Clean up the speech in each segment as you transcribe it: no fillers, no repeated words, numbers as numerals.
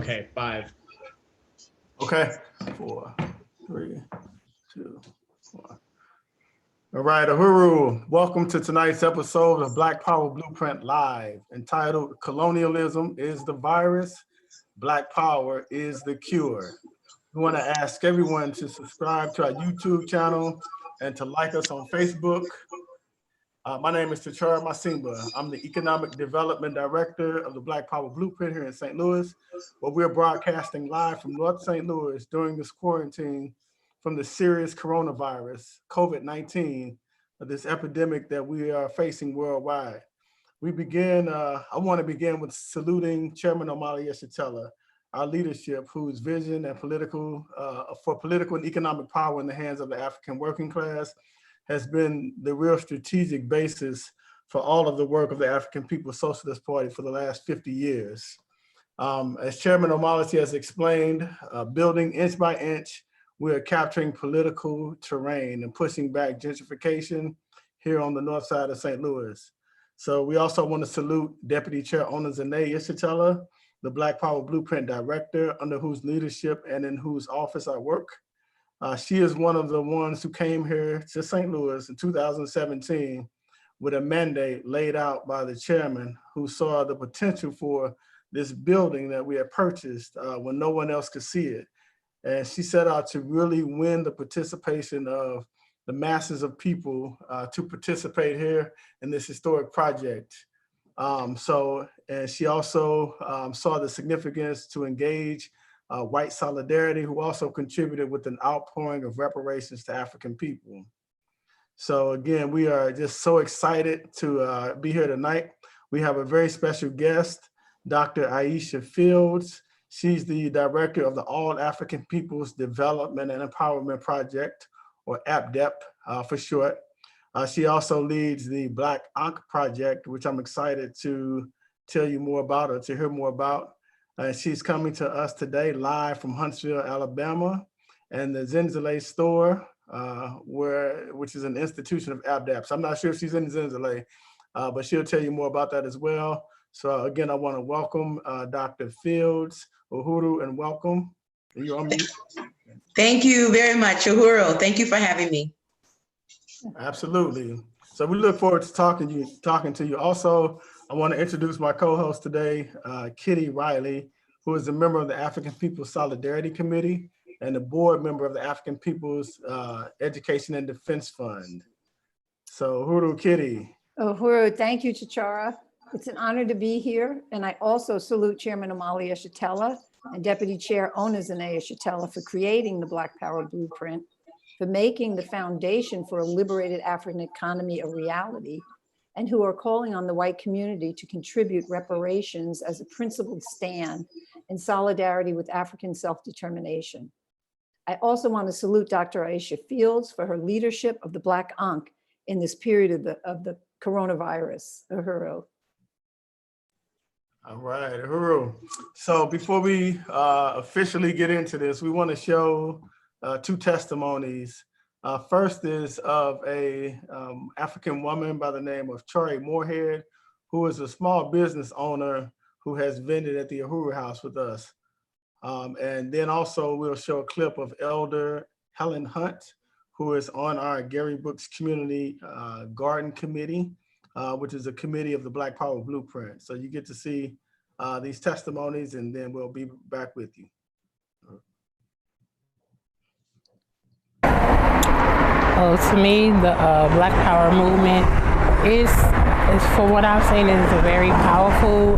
Okay, 5. Okay, 4, 3, 2, 1. All right, Uhuru, welcome to tonight's episode of Black Power Blueprint Live, entitled Colonialism is the Virus, Black Power is the Cure. We want to ask everyone to subscribe to our YouTube channel and to like us on Facebook. My name is Ticharwa Masimba. I'm the Economic Development Director of the Black Power Blueprint here in St. Louis, where we're broadcasting live from North St. Louis during this quarantine from the serious coronavirus, COVID-19, this epidemic that we are facing worldwide. I want to begin with saluting Chairman Omali Yeshitela, our leadership, whose vision and for political and economic power in the hands of the African working class has been the real strategic basis for all of the work of the African People's Socialist Party for the last 50 years. As Chairman O'Malley has explained, building inch by inch, we are capturing political terrain and pushing back gentrification here on the north side of St. Louis. So we also want to salute Deputy Chair Onazane Yeshitela, the Black Power Blueprint Director, under whose leadership and in whose office I work. She is one of the ones who came here to St. Louis in 2017 with a mandate laid out by the chairman, who saw the potential for this building that we had purchased when no one else could see it. And she set out to really win the participation of the masses of people to participate here in this historic project. And she also saw the significance to engage white solidarity, who also contributed with an outpouring of reparations to African people. So again, we are just so excited to be here tonight. We have a very special guest, Dr. Aisha Fields. She's the director of the All African Peoples Development and Empowerment Project, or APDEP for short. She also leads the Black Ankh Project, which I'm excited to tell you more about, or to hear more about. She's coming to us today live from Huntsville, Alabama, and the Zenzele store, which is an institution of APDEP. So I'm not sure if she's in Zenzele, but she'll tell you more about that as well. So again, I want to welcome Dr. Fields. Uhuru, and welcome. You're on mute. Thank you very much, Uhuru. Thank you for having me. Absolutely. So we look forward to talking to you. Also, I want to introduce my co-host today, Kitty Riley, who is a member of the African People's Solidarity Committee and a board member of the African People's Education and Defense Fund. So Uhuru, Kitty. Uhuru, thank you, Ticharwa. It's an honor to be here. And I also salute Chairman Omali Yeshitela and Deputy Chair Onazane Yeshitela for creating the Black Power Blueprint, for making the foundation for a liberated African economy a reality, and who are calling on the white community to contribute reparations as a principled stand in solidarity with African self-determination. I also want to salute Dr. Aisha Fields for her leadership of the Black Ankh in this period of the coronavirus. Uhuru. All right, Uhuru. So before we officially get into this, we want to show 2 testimonies. First is of a African woman by the name of Chori Moorhead, who is a small business owner who has vended at the Uhuru House with us. And then also we'll show a clip of Elder Helen Hunt, who is on our Gary Brooks Community Garden Committee, which is a committee of the Black Power Blueprint. So you get to see these testimonies, and then we'll be back with you. Oh, to me, the Black Power movement is for what I've seen, is a very powerful,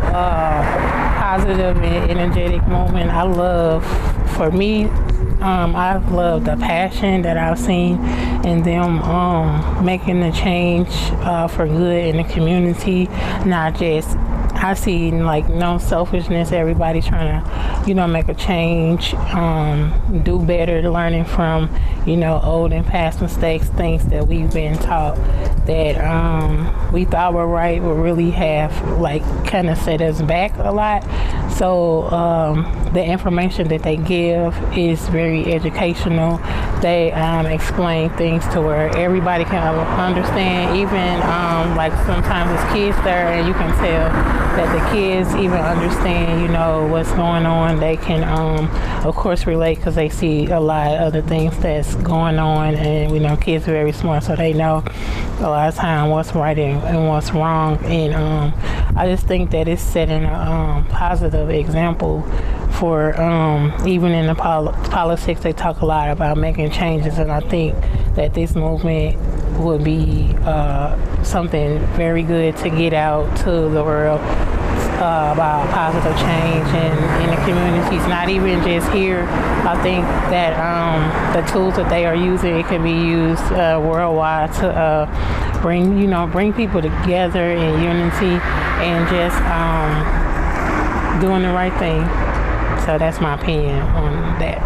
positive and energetic movement. I love the passion that I've seen in them making the change for good in the community, not just, I see like no selfishness, everybody trying to, make a change, do better, learning from, old and past mistakes, things that we've been taught that we thought were right, but really have kind of set us back a lot. So the information that they give is very educational. They explain things to where everybody can understand, even like sometimes it's kids there and you can tell that the kids even understand, what's going on. They can, of course, relate because they see a lot of the things that's going on, and we know kids are very smart, so they know a lot of time what's right and what's wrong. And I just think that it's setting a positive example for even in the politics. They talk a lot about making changes, and I think that this movement would be something very good to get out to the world about positive change in the communities, not even just here. I think that the tools that they are using, it can be used worldwide to bring people together in unity and just doing the right thing. So that's my opinion on that.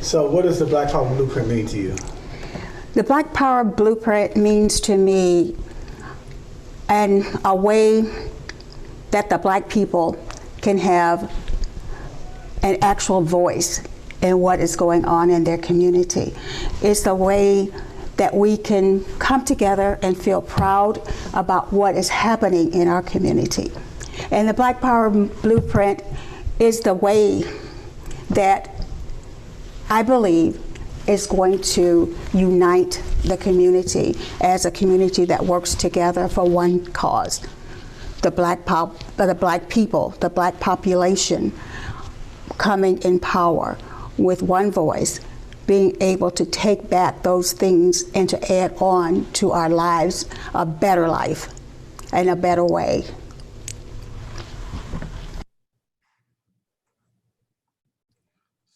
So what does the Black Power Blueprint mean to you? The Black Power Blueprint means to me a way that the Black people can have an actual voice in what is going on in their community. It's a way that we can come together and feel proud about what is happening in our community. And the Black Power Blueprint is the way that I believe is going to unite the community as a community that works together for one cause. The Black people, the Black population coming in power with one voice, being able to take back those things and to add on to our lives a better life and a better way.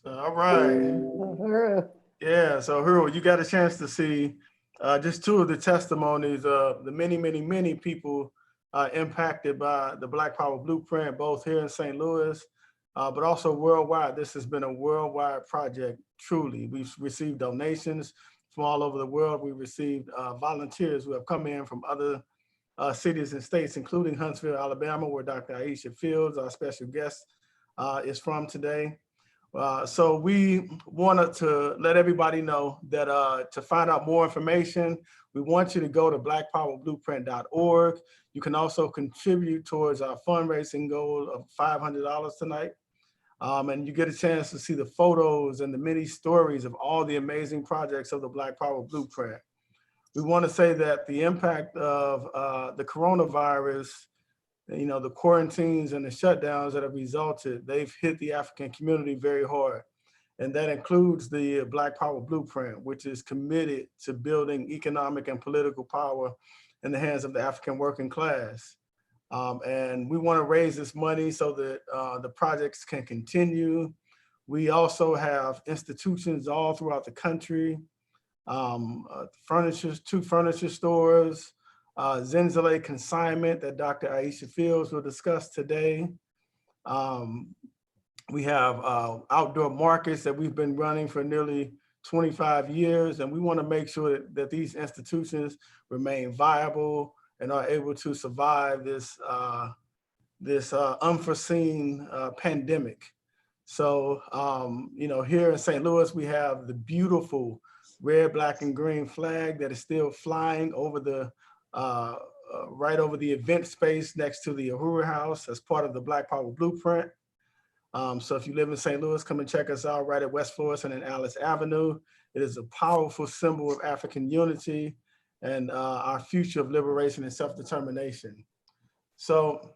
All right. Yeah, so Uhuru, you got a chance to see just two of the testimonies of the many, many, many people impacted by the Black Power Blueprint, both here in St. Louis, but also worldwide. This has been a worldwide project, truly. We've received donations from all over the world. We received volunteers who have come in from other cities and states, including Huntsville, Alabama, where Dr. Aisha Fields, our special guest, is from today. So we wanted to let everybody know that to find out more information, we want you to go to blackpowerblueprint.org. You can also contribute towards our fundraising goal of $500 tonight. And you get a chance to see the photos and the many stories of all the amazing projects of the Black Power Blueprint. We want to say that the impact of the coronavirus, the quarantines and the shutdowns that have resulted, they've hit the African community very hard. And that includes the Black Power Blueprint, which is committed to building economic and political power in the hands of the African working class. And we want to raise this money so that the projects can continue. We also have institutions all throughout the country, two furniture stores, Zenzele consignment that Dr. Aisha Fields will discuss today. We have outdoor markets that we've been running for nearly 25 years, and we want to make sure that these institutions remain viable and are able to survive this unforeseen pandemic. So, here in St. Louis, we have the beautiful red, black, and green flag that is still flying over the right over the event space next to the Uhuru House as part of the Black Power Blueprint. So if you live in St. Louis, come and check us out right at West Florissant and Alice Avenue. It is a powerful symbol of African unity and our future of liberation and self-determination. So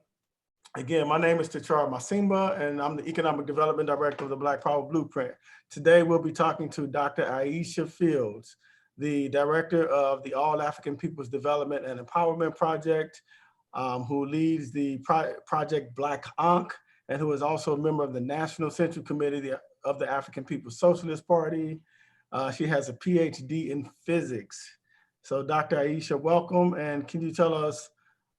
again, my name is Ticharwa Masimba, and I'm the Economic Development Director of the Black Power Blueprint. Today, we'll be talking to Dr. Aisha Fields, the director of the All African Peoples Development and Empowerment Project, who leads the Project Black Ankh, and who is also a member of the National Central Committee of the African People's Socialist Party. She has a PhD in physics. So Dr. Aisha, welcome. And can you tell us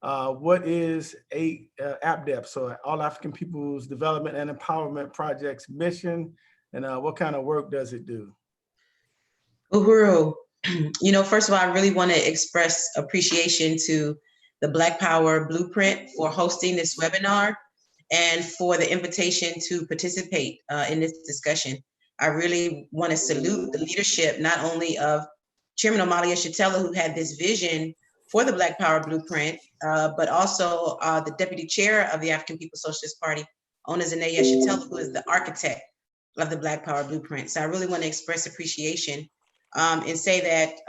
what is APDEP, so All African People's Development and Empowerment Project's mission, and what kind of work does it do? Uhuru, first of all, I really want to express appreciation to the Black Power Blueprint for hosting this webinar. and for the invitation to participate in this discussion. I really want to salute the leadership, not only of Chairman Amalia Shatella, who had this vision for the Black Power Blueprint, but also the Deputy Chair of the African People's Socialist Party, Onezene Shatella, who is the architect of the Black Power Blueprint. So I really want to express appreciation and say that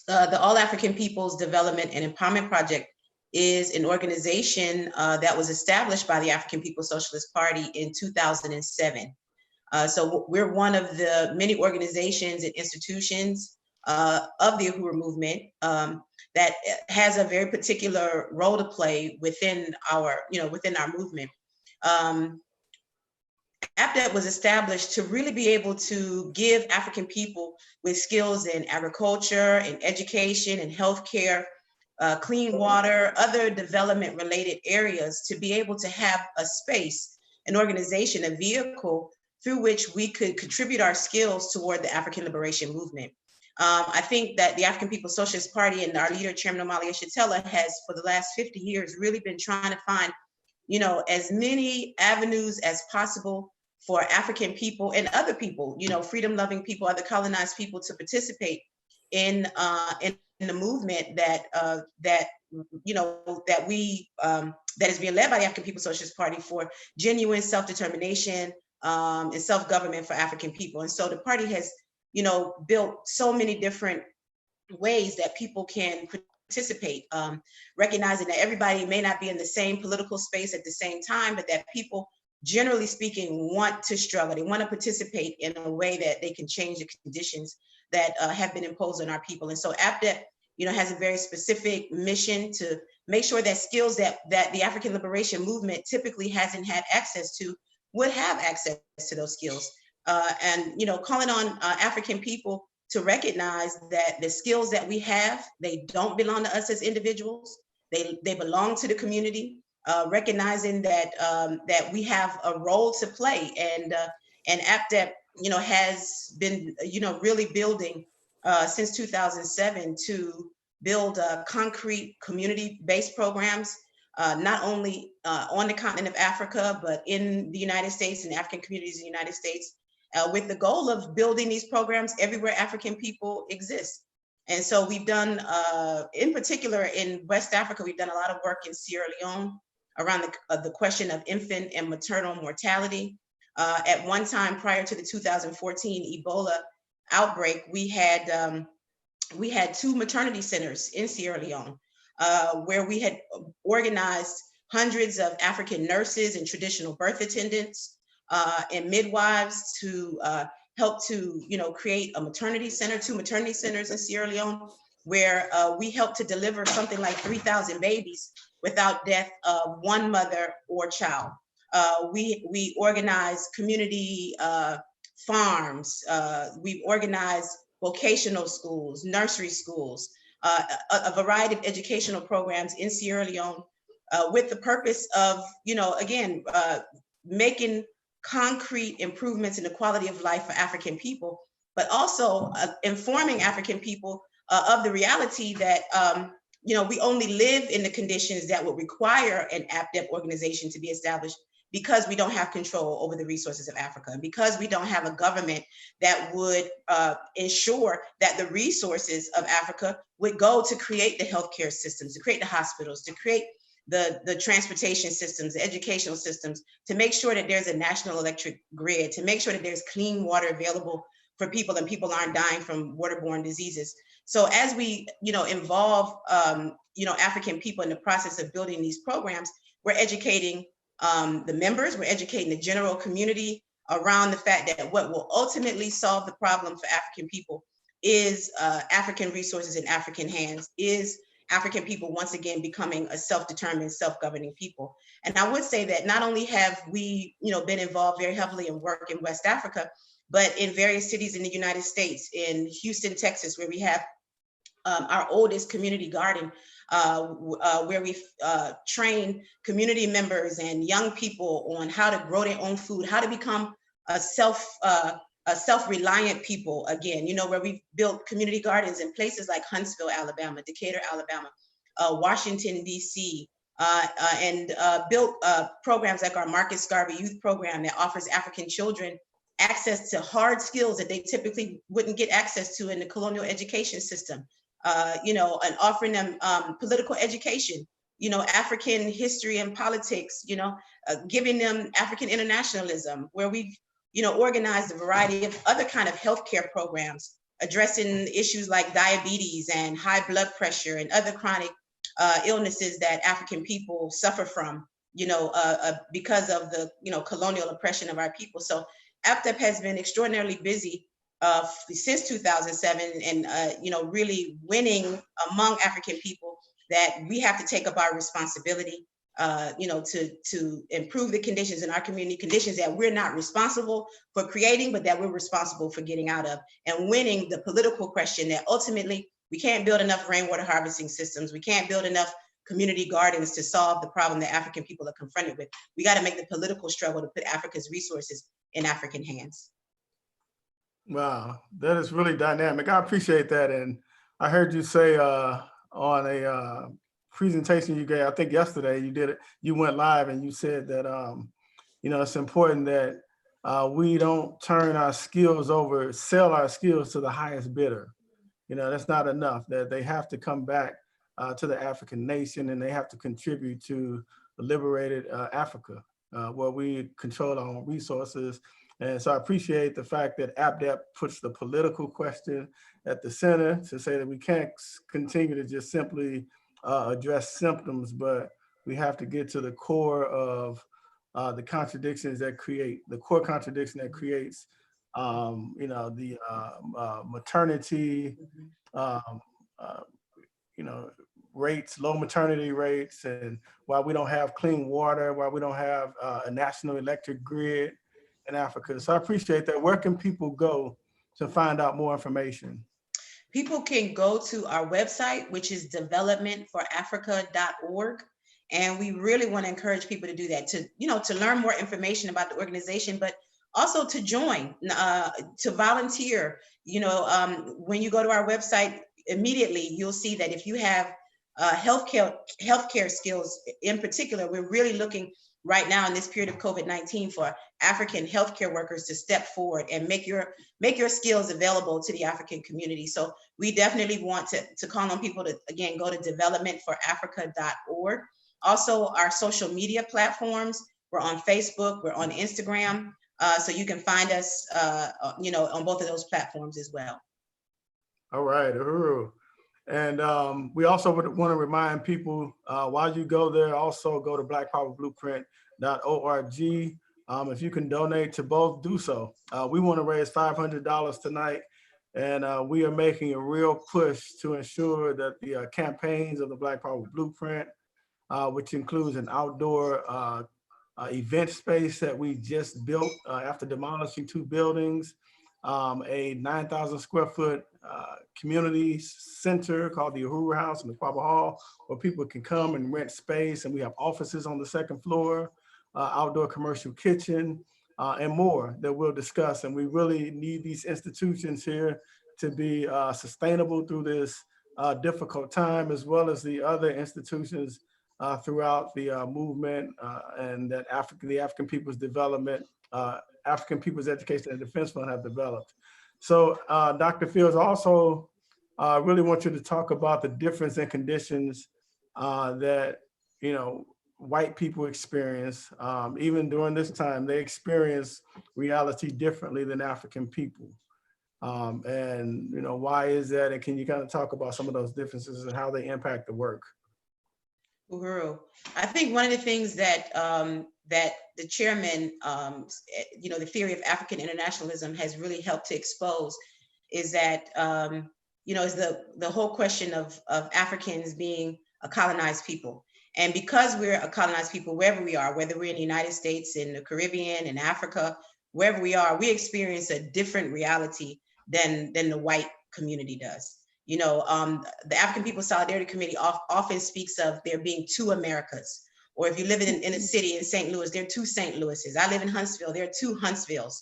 the All African Peoples Development and Empowerment Project is an organization that was established by the African People's Socialist Party in 2007. So we're one of the many organizations and institutions of the Uhuru Movement that has a very particular role to play within our, within our movement. APDEP was established to really be able to give African people with skills in agriculture, in education, in healthcare, clean water, other development related areas, to be able to have a space, an organization, a vehicle through which we could contribute our skills toward the African liberation movement. I think that the African People's Socialist Party and our leader, Chairman Amalia Shatella, has for the last 50 years really been trying to find, as many avenues as possible for African people and other people, freedom-loving people, other colonized people, to participate in the movement that that is being led by the African People's Socialist Party for genuine self-determination and self-government for African people. And so the party has, built so many different ways that people can participate, recognizing that everybody may not be in the same political space at the same time, but that people, generally speaking, want to struggle. They want to participate in a way that they can change the conditions that have been imposed on our people. And so APDEP, has a very specific mission to make sure that skills that the African liberation movement typically hasn't had access to would have access to those skills. And, calling on African people to recognize that the skills that we have, they don't belong to us as individuals. They belong to the community. Recognizing that that we have a role to play, and APDEP, has been, really building since 2007 to build concrete community-based programs, not only on the continent of Africa, but in the United States and African communities in the United States, with the goal of building these programs everywhere African people exist. And so we've done, in particular in West Africa, we've done a lot of work in Sierra Leone around the question of infant and maternal mortality. At one time, prior to the 2014 Ebola outbreak, we had 2 maternity centers in Sierra Leone, where we had organized hundreds of African nurses and traditional birth attendants and midwives to help to, create a maternity center, 2 maternity centers in Sierra Leone, where we helped to deliver something like 3,000 babies without death of one mother or child. We organized community farms. We organized vocational schools, nursery schools, a variety of educational programs in Sierra Leone with the purpose of, again, making concrete improvements in the quality of life for African people, but also informing African people of the reality that we only live in the conditions that would require an APDEP organization to be established, because we don't have control over the resources of Africa, and because we don't have a government that would ensure that the resources of Africa would go to create the healthcare systems, to create the hospitals, to create the transportation systems, the educational systems, to make sure that there's a national electric grid, to make sure that there's clean water available for people and people aren't dying from waterborne diseases. So as we, involve, African people in the process of building these programs, we're educating the members, we're educating the general community around the fact that what will ultimately solve the problem for African people is African resources in African hands, is African people once again becoming a self-determined, self-governing people. And I would say that not only have we, been involved very heavily in work in West Africa, but in various cities in the United States, in Houston, Texas, where we have our oldest community garden, where we've trained community members and young people on how to grow their own food, how to become a self-reliant people again, where we've built community gardens in places like Huntsville, Alabama, Decatur, Alabama, Washington, D.C., and built programs like our Market Scarby Youth Program that offers African children access to hard skills that they typically wouldn't get access to in the colonial education system, and offering them political education, African history and politics, giving them African internationalism, where we've, organized a variety of other kind of healthcare programs addressing issues like diabetes and high blood pressure and other chronic illnesses that African people suffer from, because of the, colonial oppression of our people. So APDEP has been extraordinarily busy since 2007 and, really winning among African people that we have to take up our responsibility, to improve the conditions in our community, conditions that we're not responsible for creating, but that we're responsible for getting out of, and winning the political question that ultimately we can't build enough rainwater harvesting systems. We can't build enough community gardens to solve the problem that African people are confronted with. We got to make the political struggle to put Africa's resources in African hands. Wow, that is really dynamic. I appreciate that. And I heard you say on a presentation you gave, I think yesterday you did it, you went live and you said that, it's important that we don't turn our skills over, sell our skills to the highest bidder. That's not enough, that they have to come back to the African nation and they have to contribute to the liberated Africa, where we control our own resources. And so I appreciate the fact that APDEP puts the political question at the center to say that we can't continue to just simply address symptoms, but we have to get to the core of the contradictions that create, the core contradiction that creates the maternity, rates, low maternity rates, and why we don't have clean water, why we don't have a national electric grid in Africa. So I appreciate that. Where can people go to find out more information? People can go to our website, which is developmentforafrica.org. And we really want to encourage people to do that, to learn more information about the organization, but also to join, to volunteer. When you go to our website, immediately you'll see that if you have healthcare skills in particular, we're really looking right now in this period of COVID-19 for African healthcare workers to step forward and make your skills available to the African community. So we definitely want to call on people to, again, go to developmentforafrica.org. Also, our social media platforms, we're on Facebook, we're on Instagram. So you can find us, on both of those platforms as well. All right, Uhuru. And we also would want to remind people, while you go there, also go to blackpowerblueprint.org. If you can donate to both, do so. We want to raise $500 tonight, and we are making a real push to ensure that the campaigns of the Black Power Blueprint, which includes an outdoor event space that we just built after demolishing 2 buildings, a 9,000 square foot community center called the Uhuru House in the Quaba Hall, where people can come and rent space, and we have offices on the 2nd floor, outdoor commercial kitchen, and more that we'll discuss. And we really need these institutions here to be sustainable through this difficult time, as well as the other institutions throughout the movement, and that the African People's Development, African People's Education and Defense Fund have developed. So Dr. Fields, also really want you to talk about the difference in conditions that, white people experience. Even during this time, they experience reality differently than African people. And why is that? And can you kind of talk about some of those differences and how they impact the work? Uhuru, I think one of the things that that the chairman, the theory of African internationalism has really helped to expose is that, is the whole question of Africans being a colonized people. And because we're a colonized people, wherever we are, whether we're in the United States, in the Caribbean, in Africa, wherever we are, we experience a different reality than the white community does. The African People's Solidarity Committee often speaks of there being 2 Americas. Or if you live in a city in St. Louis, there are 2 St. Louises. I live in Huntsville, there are 2 Huntsvilles.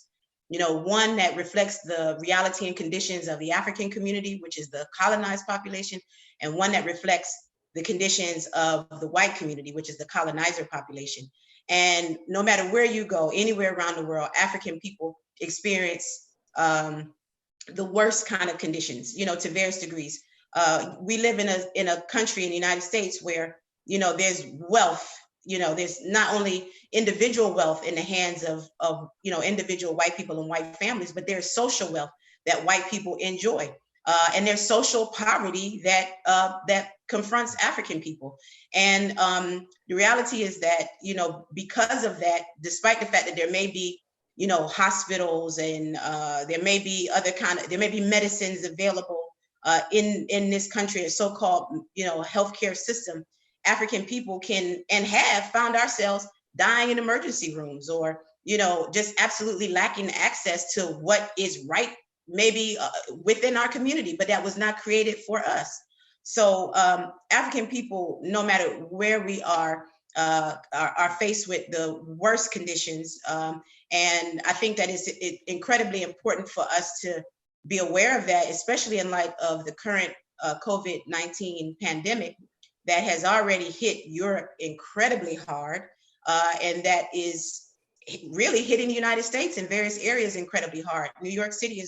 One that reflects the reality and conditions of the African community, which is the colonized population, and one that reflects the conditions of the white community, which is the colonizer population. And no matter where you go, anywhere around the world, African people experience the worst kind of conditions, to various degrees. We live in a country in the United States where, there's wealth, there's not only individual wealth in the hands of individual white people and white families, but there's social wealth that white people enjoy. And there's social poverty that confronts African people. And the reality is that, because of that, despite the fact that there may be, hospitals and there may be medicines available in this country, a so-called, healthcare system, African people can and have found ourselves dying in emergency rooms, or, just absolutely lacking access to what is right, maybe within our community, but that was not created for us. So African people, no matter where we are faced with the worst conditions. And I think that it's incredibly important for us to be aware of that, especially in light of the current COVID-19 pandemic that has already hit Europe incredibly hard, and that is really hitting the United States in various areas incredibly hard. New York City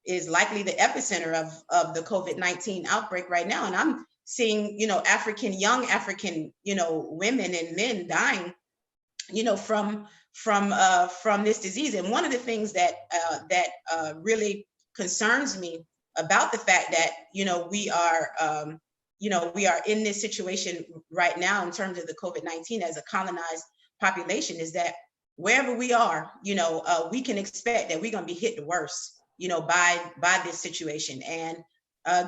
is likely the epicenter of the COVID-19 outbreak right now. And I'm seeing, young African, women and men dying, from this disease. And one of the things that really concerns me about the fact that, we are in this situation right now in terms of the COVID-19 as a colonized population is that wherever we are, we can expect that we're going to be hit the worst, by this situation. And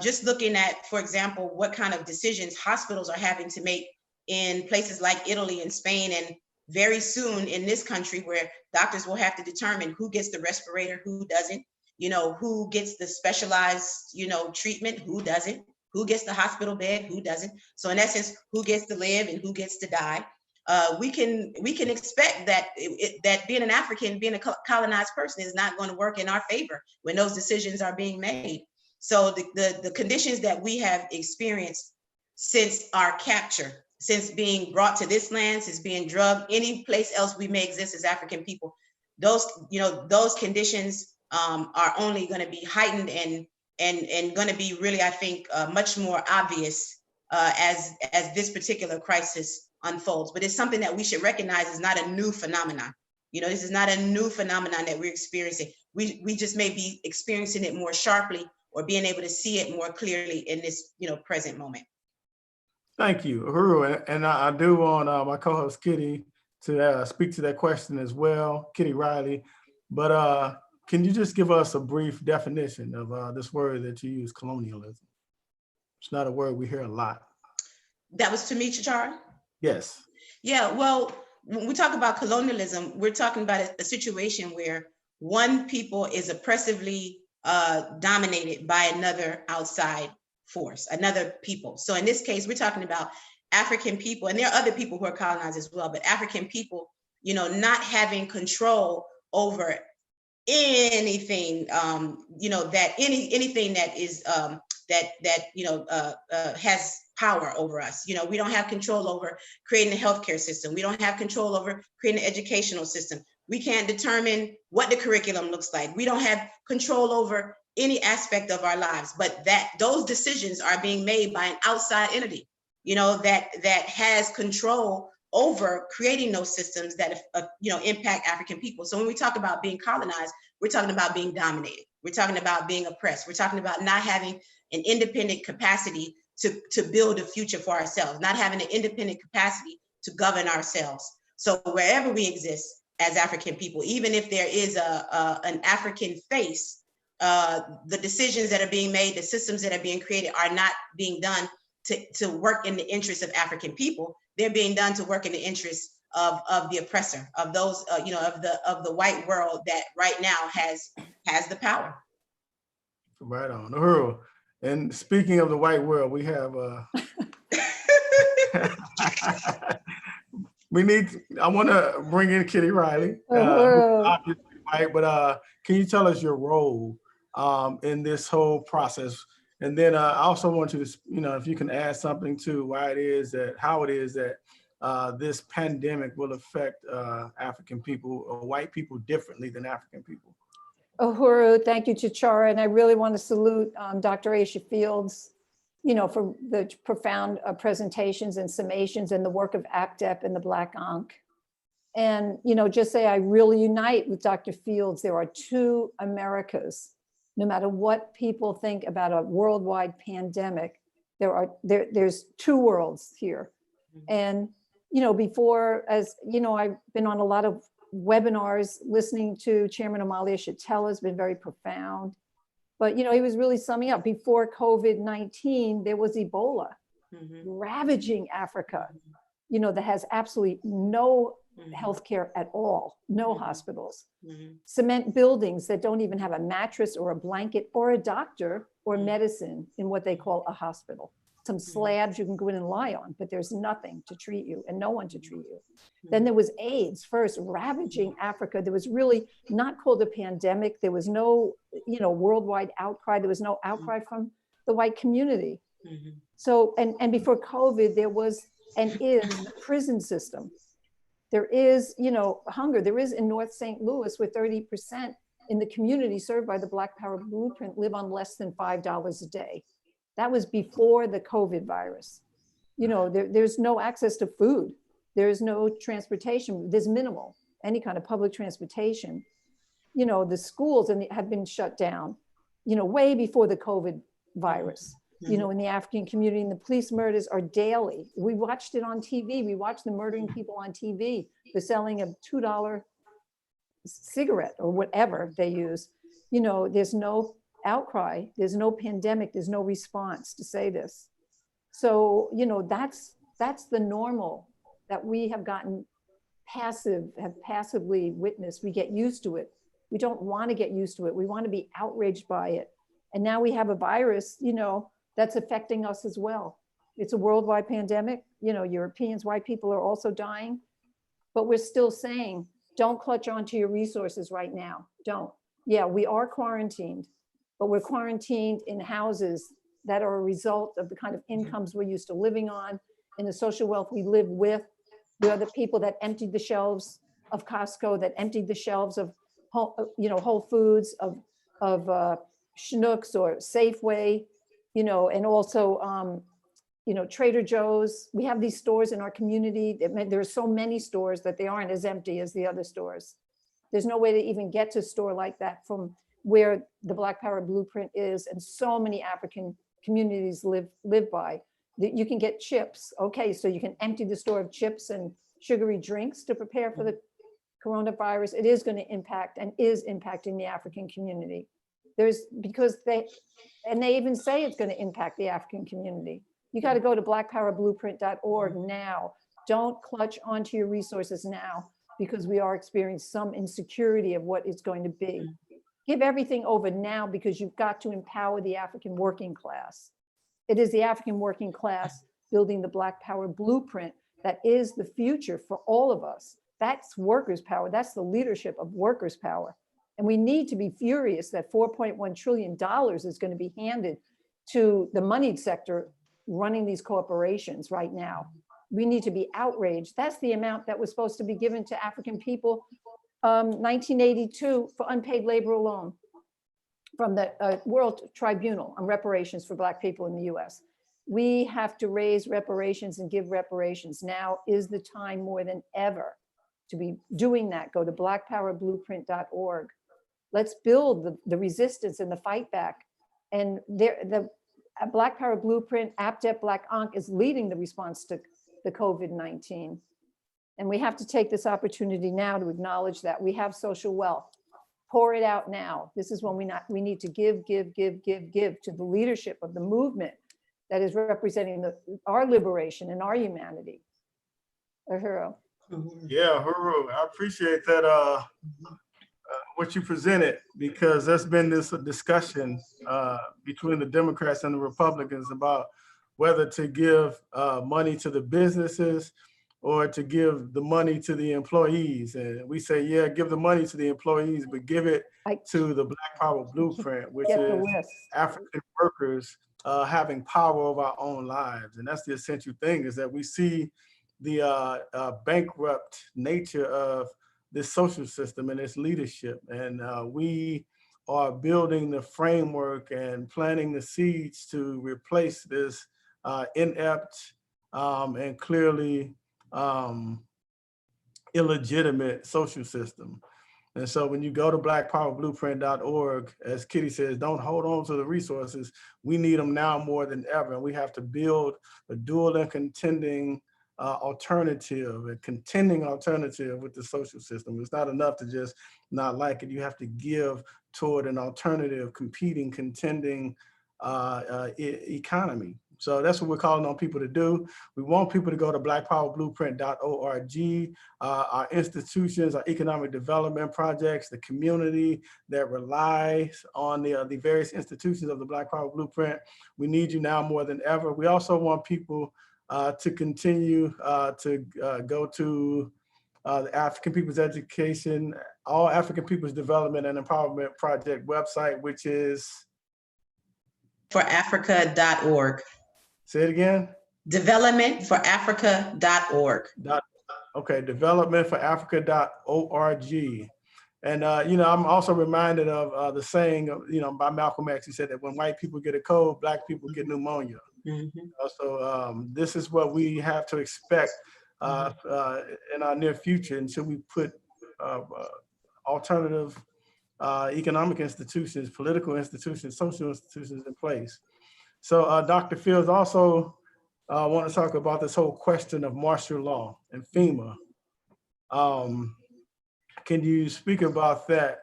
just looking at, for example, what kind of decisions hospitals are having to make in places like Italy and Spain, and very soon in this country, where doctors will have to determine who gets the respirator, who doesn't, who gets the specialized, treatment, who doesn't, who gets the hospital bed, who doesn't. So in essence, who gets to live and who gets to die. We can expect that that being an African, being a colonized person is not going to work in our favor when those decisions are being made. So the conditions that we have experienced since our capture, since being brought to this land, since being drugged, any place else we may exist as African people, those conditions are only going to be heightened and going to be really, I think, much more obvious as this particular crisis unfolds. But it's something that we should recognize is not a new phenomenon. This is not a new phenomenon that we're experiencing. We just may be experiencing it more sharply or being able to see it more clearly in this, present moment. Thank you, Uhuru. And I do want my co-host Kitty to speak to that question as well, Kitty Riley. But can you just give us a brief definition of this word that you use, colonialism? It's not a word we hear a lot. That was to me, Ticharwa? Yes. Yeah, well, when we talk about colonialism, we're talking about a situation where one people is oppressively dominated by another outside force, another people. So in this case, we're talking about African people, and there are other people who are colonized as well, but African people, not having control over anything, that anything that is has power over us. We don't have control over creating a healthcare system. We don't have control over creating an educational system. We can't determine what the curriculum looks like. We don't have control over any aspect of our lives, but those decisions are being made by an outside entity, that has control over creating those systems that impact African people. So when we talk about being colonized, we're talking about being dominated. We're talking about being oppressed. We're talking about not having an independent capacity to build a future for ourselves, not having an independent capacity to govern ourselves. So wherever we exist as African people, even if there is an African face, the decisions that are being made, the systems that are being created are not being done to work in the interests of African people. They're being done to work in the interests of the oppressor, of those, of the white world that right now has the power. Right on, Uhuru. And speaking of the white world, we have I want to bring in Kitty Riley, obviously white, but can you tell us your role in this whole process? And then I also want you to, if you can add something to how it is that this pandemic will affect African people or white people differently than African people. Uhuru, thank you, Ticharwa, and I really want to salute Dr. Aisha Fields, for the profound presentations and summations and the work of ACTEP and the Black Ankh. And, just say I really unite with Dr. Fields. There are two Americas. No matter what people think about a worldwide pandemic, there's two worlds here. And, before, as I've been on a lot of webinars listening to Chairman Amalia Shatella has been very profound. But, he was really summing up. Before COVID-19, there was Ebola ravaging Africa, that has absolutely no healthcare at all, no hospitals, cement buildings that don't even have a mattress or a blanket or a doctor or medicine in what they call a hospital. Some slabs you can go in and lie on, but there's nothing to treat you and no one to treat you. Then there was AIDS first ravaging Africa. There was really not called a pandemic. There was no, worldwide outcry. There was no outcry from the white community. So, and before COVID, there was and is the prison system. There is, hunger. There is in North St. Louis, where 30% in the community served by the Black Power Blueprint live on less than $5 a day. That was before the COVID virus. There's no access to food. There's no transportation. There's minimal, any kind of public transportation. The schools have been shut down, way before the COVID virus. In the African community, and the police murders are daily. We watched it on TV. We watched them murdering people on TV for selling a $2 cigarette or whatever they use. There's no outcry. There's no pandemic. There's no response to say this. So, that's the normal that we have gotten passively witnessed. We get used to it. We don't want to get used to it. We want to be outraged by it. And now we have a virus, that's affecting us as well. It's a worldwide pandemic. Europeans, white people are also dying, but we're still saying, don't clutch onto your resources right now. Don't. Yeah, we are quarantined, but we're quarantined in houses that are a result of the kind of incomes we're used to living on, and the social wealth we live with. We are the people that emptied the shelves of Costco, that emptied the shelves of Whole Foods, of Schnucks or Safeway, and also, Trader Joe's. We have these stores in our community. There are so many stores that they aren't as empty as the other stores. There's no way to even get to a store like that from where the Black Power Blueprint is, and so many African communities live by. You can get chips. Okay, so you can empty the store of chips and sugary drinks to prepare for the coronavirus. It is going to impact and is impacting the African community. Because they even say it's going to impact the African community. You got to go to blackpowerblueprint.org now. Don't clutch onto your resources now, because we are experiencing some insecurity of what it's going to be. Give everything over now, because you've got to empower the African working class. It is the African working class building the Black Power Blueprint that is the future for all of us. That's workers' power. That's the leadership of workers' power. And we need to be furious that $4.1 trillion is going to be handed to the moneyed sector running these corporations right now. We need to be outraged. That's the amount that was supposed to be given to African people 1982 for unpaid labor alone from the World Tribunal on reparations for Black people in the US. We have to raise reparations and give reparations. Now is the time more than ever to be doing that. Go to blackpowerblueprint.org. Let's build the resistance and the fight back. And the Black Power Blueprint, APTEP, Black Ankh is leading the response to the COVID-19. And we have to take this opportunity now to acknowledge that we have social wealth. Pour it out now. This is when we need to give to the leadership of the movement that is representing our liberation and our humanity. Uhuru. Yeah, Uhuru, I appreciate that, what you presented, because there's been this discussion between the Democrats and the Republicans about whether to give money to the businesses or to give the money to the employees. And we say, yeah, give the money to the employees, but give it to the Black Power Blueprint, which Get the is list. African workers having power over our own lives. And that's the essential thing, is that we see the bankrupt nature of this social system and its leadership. And we are building the framework and planting the seeds to replace this inept and clearly illegitimate social system. And so when you go to blackpowerblueprint.org, as Kitty says, don't hold on to the resources. We need them now more than ever. And we have to build a dual and contending alternative, a contending alternative with the social system. It's not enough to just not like it. You have to give toward an alternative, competing, contending economy. So that's what we're calling on people to do. We want people to go to blackpowerblueprint.org. Our institutions, our economic development projects, the community that relies on the various institutions of the Black Power Blueprint. We need you now more than ever. We also want people to continue to go to the African People's Education, All African People's Development and Empowerment Project website, which is forafrica.org. Say it again. Developmentforafrica.org. Okay, developmentforafrica.org. And, I'm also reminded of the saying, by Malcolm X. He said that when white people get a cold, Black people get pneumonia. Mm-hmm. So this is what we have to expect in our near future until we put alternative economic institutions, political institutions, social institutions in place. So Dr. Fields also want to talk about this whole question of martial law and FEMA. Can you speak about that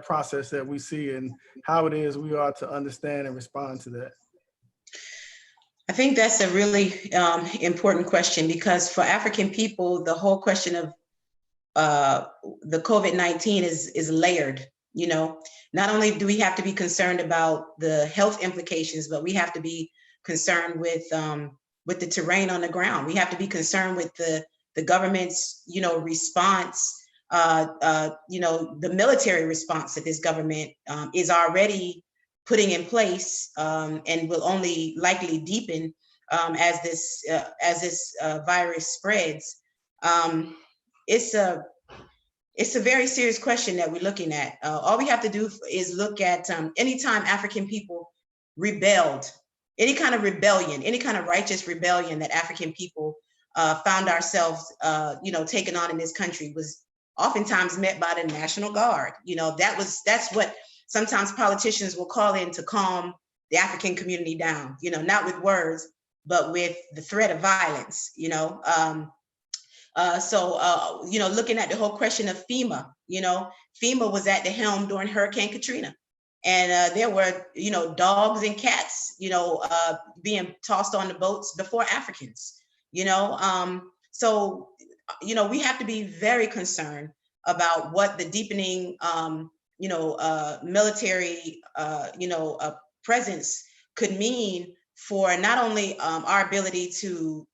process that we see and how it is we are to understand and respond to that? I think that's a really important question, because for African people, the whole question of the COVID-19 is layered. Not only do we have to be concerned about the health implications, but we have to be concerned with the terrain on the ground. We have to be concerned with the government's, response, the military response that this government is already putting in place and will only likely deepen as this virus spreads. It's a very serious question that we're looking at. All we have to do is look at anytime African people rebelled, any kind of rebellion, any kind of righteous rebellion that African people found ourselves, taking on in this country was oftentimes met by the National Guard. That's what sometimes politicians will call in to calm the African community down, not with words, but with the threat of violence, looking at the whole question of FEMA, FEMA was at the helm during Hurricane Katrina. And there were, dogs and cats, being tossed on the boats before Africans, So, we have to be very concerned about what the deepening, military, presence could mean for not only our ability to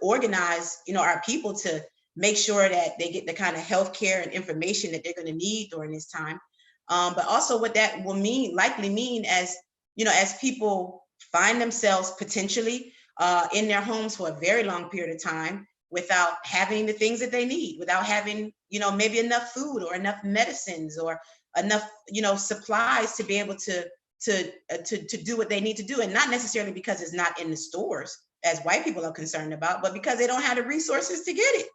organize, our people to make sure that they get the kind of healthcare and information that they're going to need during this time, but also what that will likely mean as people find themselves potentially in their homes for a very long period of time without having the things that they need, without having maybe enough food or enough medicines or enough supplies to be able to do what they need to do, and not necessarily because it's not in the stores as white people are concerned about, but because they don't have the resources to get it,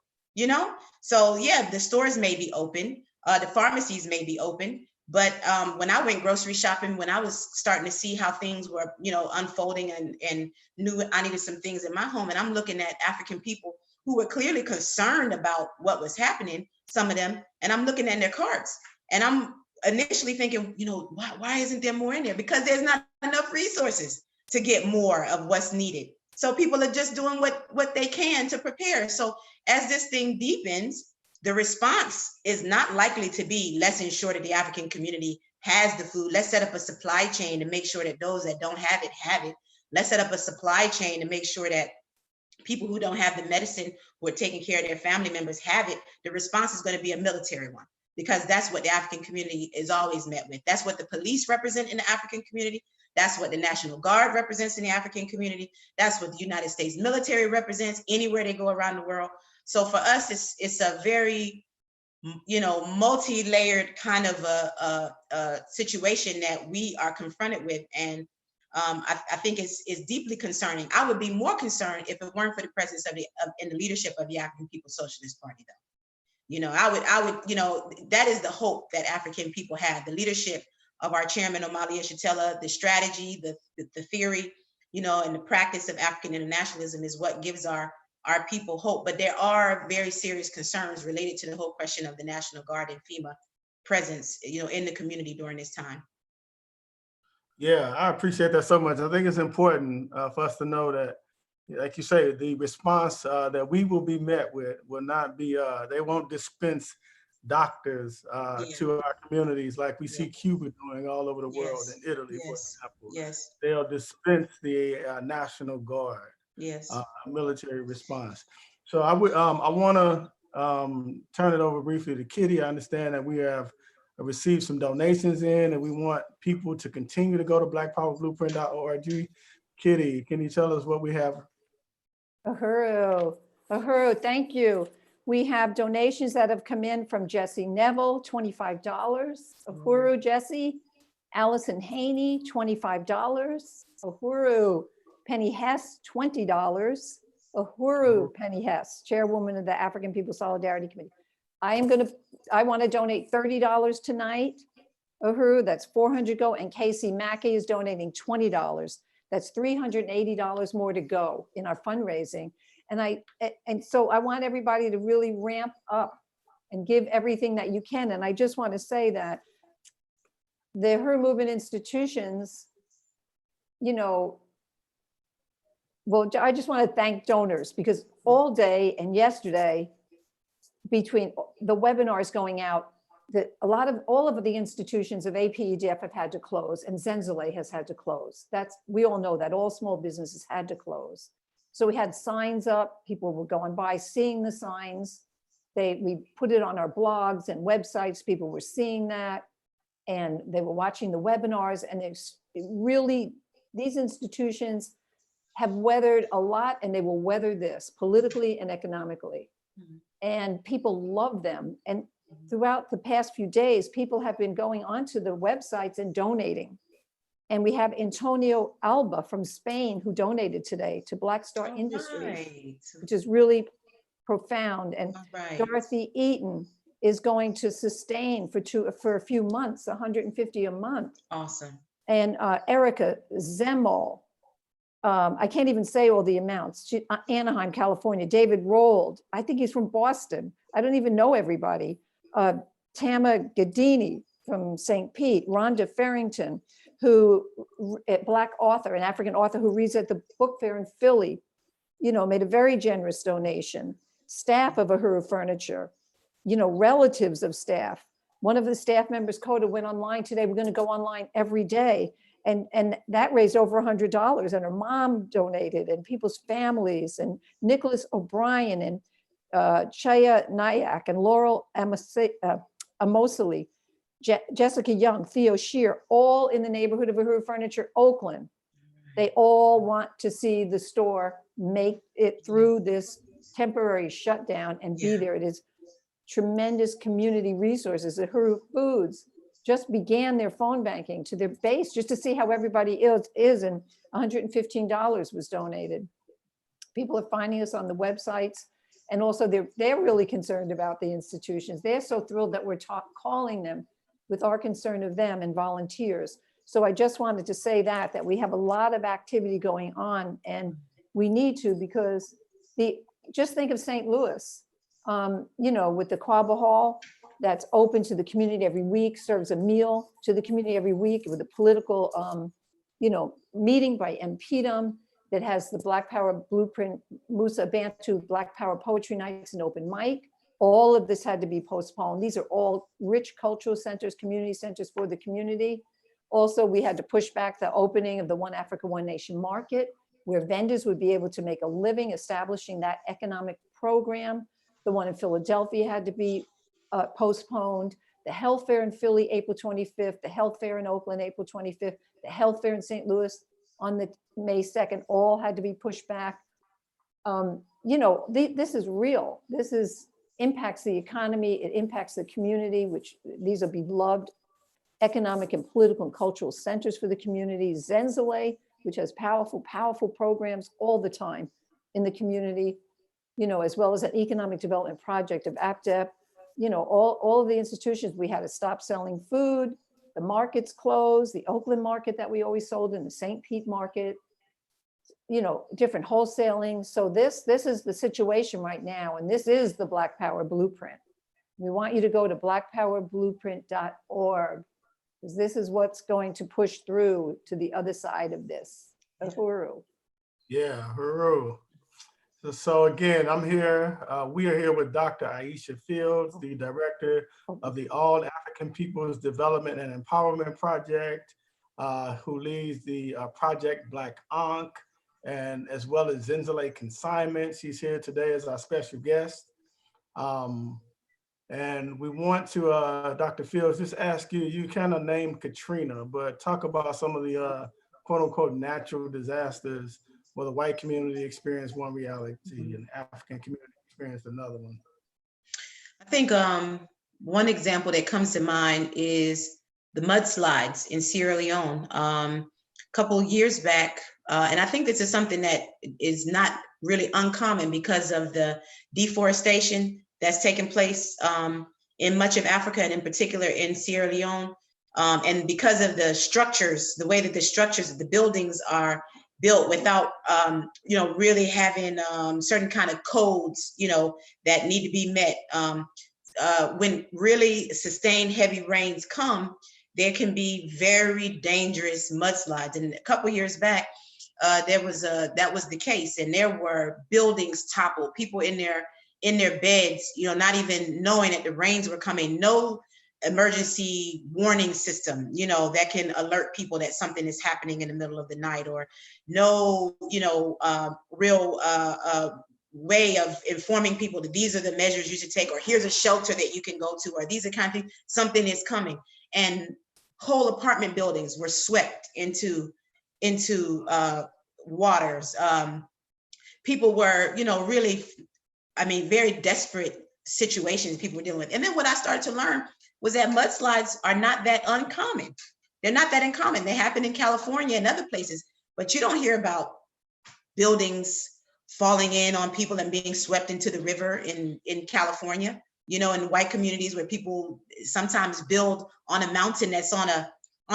So yeah, the stores may be open, the pharmacies may be open, but when I went grocery shopping, when I was starting to see how things were, unfolding and knew I needed some things in my home, and I'm looking at African people who were clearly concerned about what was happening, some of them, and I'm looking at their carts, and I'm initially thinking, why isn't there more in there? Because there's not enough resources to get more of what's needed. So people are just doing what they can to prepare. So as this thing deepens, the response is not likely to be, let's ensure that the African community has the food. Let's set up a supply chain to make sure that those that don't have it have it. Let's set up a supply chain to make sure that people who don't have the medicine, who are taking care of their family members, have it, the response is going to be a military one, because that's what the African community is always met with. That's what the police represent in the African community. That's what the National Guard represents in the African community. That's what the United States military represents anywhere they go around the world. So for us, it's a very, you know, multi-layered kind of a situation that we are confronted with. And I think it's deeply concerning. I would be more concerned if it weren't for the presence of and the leadership of the African People's Socialist Party, though. You know, I would, you know, that is the hope that African people have, the leadership of our chairman, Omali Yeshitela, the strategy, the theory, you know, and the practice of African internationalism is what gives our people hope. But there are very serious concerns related to the whole question of the National Guard and FEMA presence, you know, in the community during this time. Yeah, I appreciate that so much. I think it's important for us to know that, like you say, the response that we will be met with will not be, they won't dispense doctors to our communities like we see Cuba doing all over the world, in Italy, for example. Yes. They'll dispense the National Guard Yes. military response. So I would, I want to turn it over briefly to Kitty. I understand that we have received some donations in, and we want people to continue to go to blackpowerblueprint.org. Kitty, can you tell us what we have? Uhuru, thank you. We have donations that have come in from Jesse Neville, $25. Uhuru, Jesse. Allison Haney, $25. Uhuru. Penny Hess, $20. Uhuru, Penny Hess, chairwoman of the African People's Solidarity Committee. I want to donate $30 tonight. Uhuru, that's 400 go. And Casey Mackey is donating $20. That's $380 more to go in our fundraising. And so I want everybody to really ramp up and give everything that you can. And I just want to say that the Uhuru Movement institutions, you know, well, I just want to thank donors, because all day and yesterday, between the webinars going out, that all of the institutions of APEDF have had to close, and Zenzele has had to close. We all know that all small businesses had to close. So we had signs up, people were going by, seeing the signs. We put it on our blogs and websites, people were seeing that, and they were watching the webinars, and these institutions have weathered a lot, and they will weather this politically and economically. Mm-hmm. And people love them. And throughout the past few days, people have been going onto the websites and donating. And we have Antonio Alba from Spain who donated today to Black Star Industries, which is really profound. And Dorothy Eaton is going to sustain for a few months, $150 a month. Awesome. And Erica Zemol, I can't even say all the amounts. Anaheim, California. David Rold, I think he's from Boston. I don't even know everybody. Tama Gadini from St. Pete. Rhonda Farrington, who, a Black author, an African author who reads at the book fair in Philly, you know, made a very generous donation. Staff of Uhuru Furniture, you know, relatives of staff. One of the staff members, Coda, went online today. We're going to go online every day. And that raised over $100, and her mom donated, and people's families, and Nicholas O'Brien, and Chaya Nayak, and Laurel Amosili, Jessica Young, Theo Shear, all in the neighborhood of Uhuru Furniture, Oakland. They all want to see the store make it through this temporary shutdown and be there. It is tremendous community resources. Uhuru Foods just began their phone banking to their base just to see how everybody is, and $115 was donated. People are finding us on the websites, and also they're really concerned about the institutions. They're so thrilled that we're calling them with our concern of them and volunteers. So I just wanted to say that we have a lot of activity going on, and we need to, because just think of St. Louis, you know, with the Quabba Hall, that's open to the community every week, serves a meal to the community every week, with a political, you know, meeting by MPDM that has the Black Power Blueprint, Musa Bantu Black Power Poetry Nights and open mic. All of this had to be postponed. These are all rich cultural centers, community centers for the community. Also, we had to push back the opening of the One Africa, One Nation market where vendors would be able to make a living establishing that economic program. The one in Philadelphia had to be postponed. The health fair in Philly, April 25th, the health fair in Oakland, April 25th, the health fair in St. Louis on the May 2nd, all had to be pushed back. You know, this is real. This impacts the economy. It impacts the community, which these are beloved economic and political and cultural centers for the community. Zenzele, which has powerful, powerful programs all the time in the community, you know, as well as an economic development project of APDEP. You know, all of the institutions, we had to stop selling food. The markets closed, the Oakland market that we always sold in, the St. Pete market, you know, different wholesaling. So this is the situation right now. And this is the Black Power Blueprint. We want you to go to blackpowerblueprint.org, because this is what's going to push through to the other side of this. Uhuru. Yeah, Uhuru. So again, I'm here. We are here with Dr. Aisha Fields, the director of the All African Peoples Development and Empowerment Project, who leads the Project Black Ankh, and as well as Zenzele Consignment. She's here today as our special guest. And we want to, Dr. Fields, just ask you, you kind of named Katrina, but talk about some of the quote unquote natural disasters where the white community experienced one reality and the African community experienced another one. I think one example that comes to mind is the mudslides in Sierra Leone. A couple of years back, and I think this is something that is not really uncommon because of the deforestation that's taken place in much of Africa, and in particular in Sierra Leone. And because of the structures, the way that the structures of the buildings are built without, you know, really having certain kind of codes, you know, that need to be met. When really sustained heavy rains come, there can be very dangerous mudslides. And a couple of years back, that was the case, and there were buildings toppled, people in their beds, you know, not even knowing that the rains were coming. No emergency warning system, you know, that can alert people that something is happening in the middle of the night, or no, you know, real way of informing people that these are the measures you should take, or here's a shelter that you can go to, or these are kind of things, something is coming. And whole apartment buildings were swept into waters. People were, you know, really, I mean, very desperate situations people were dealing with. And then what I started to learn was that mudslides are not that uncommon. They're not that uncommon. They happen in California and other places, but you don't hear about buildings falling in on people and being swept into the river in California, you know, in white communities where people sometimes build on a mountain that's on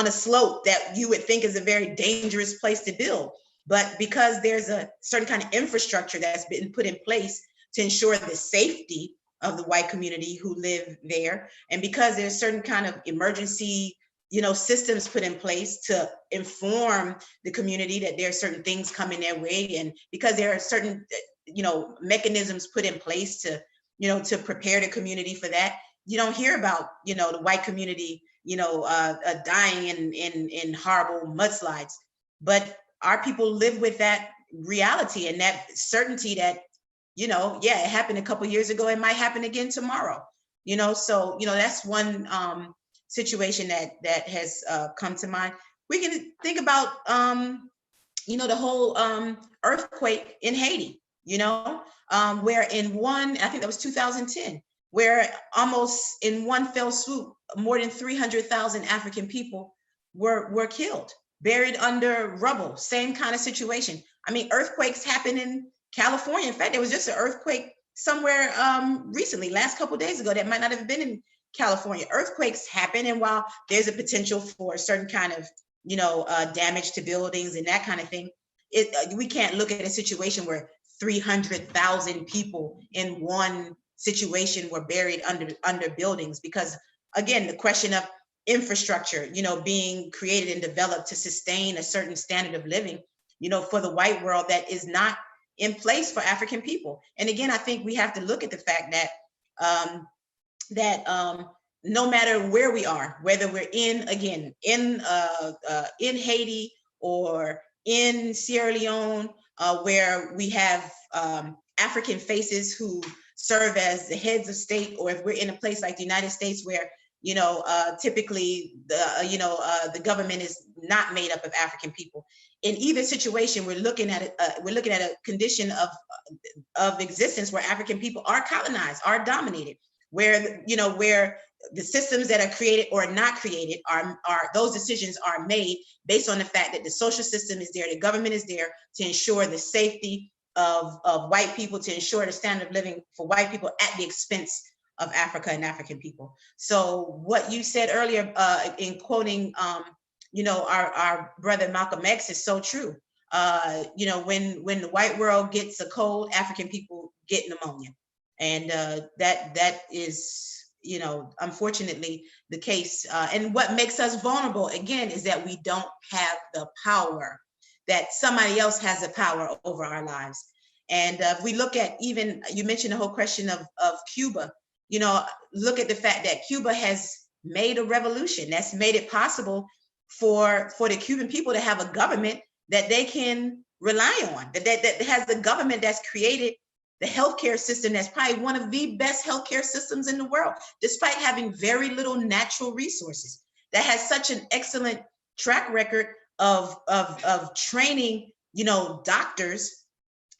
a slope that you would think is a very dangerous place to build. But because there's a certain kind of infrastructure that's been put in place to ensure the safety of the white community who live there, and because there's certain kind of emergency, you know, systems put in place to inform the community that there are certain things coming their way, and because there are certain, you know, mechanisms put in place to, you know, to prepare the community for that, you don't hear about, you know, the white community, you know, dying in horrible mudslides. But our people live with that reality and that certainty that, you know, yeah, it happened a couple of years ago, it might happen again tomorrow, you know. So, you know, that's one situation that has come to mind. We can think about, you know, the whole earthquake in Haiti, you know, where in one, I think that was 2010, where almost in one fell swoop, more than 300,000 African people were killed, buried under rubble, same kind of situation. I mean, earthquakes happen in California. In fact, there was just an earthquake somewhere recently, last couple of days ago, that might not have been in California. Earthquakes happen, and while there's a potential for a certain kind of, you know, damage to buildings and that kind of thing, we can't look at a situation where 300,000 people in one situation were buried under buildings, because again, the question of infrastructure, you know, being created and developed to sustain a certain standard of living, you know, for the white world that is not in place for African people. And again, I think we have to look at the fact that no matter where we are, whether we're in Haiti or in Sierra Leone, where we have African faces who serve as the heads of state, or if we're in a place like the United States where, typically the government is not made up of African people. In either situation, we're looking at a condition of existence where African people are colonized, are dominated, where the systems that are created or not created are those decisions are made based on the fact that the social system is there, the government is there to ensure the safety of white people, to ensure the standard of living for white people at the expense of Africa and African people. So what you said earlier in quoting our brother Malcolm X is so true. When the white world gets a cold, African people get pneumonia. And that is, unfortunately the case. And what makes us vulnerable, again, is that we don't have the power, that somebody else has the power over our lives. And if we look at, even, you mentioned the whole question of Cuba, look at the fact that Cuba has made a revolution that's made it possible for the Cuban people to have a government that they can rely on, that has the government that's created the healthcare system that's probably one of the best healthcare systems in the world, despite having very little natural resources, that has such an excellent track record of training, doctors,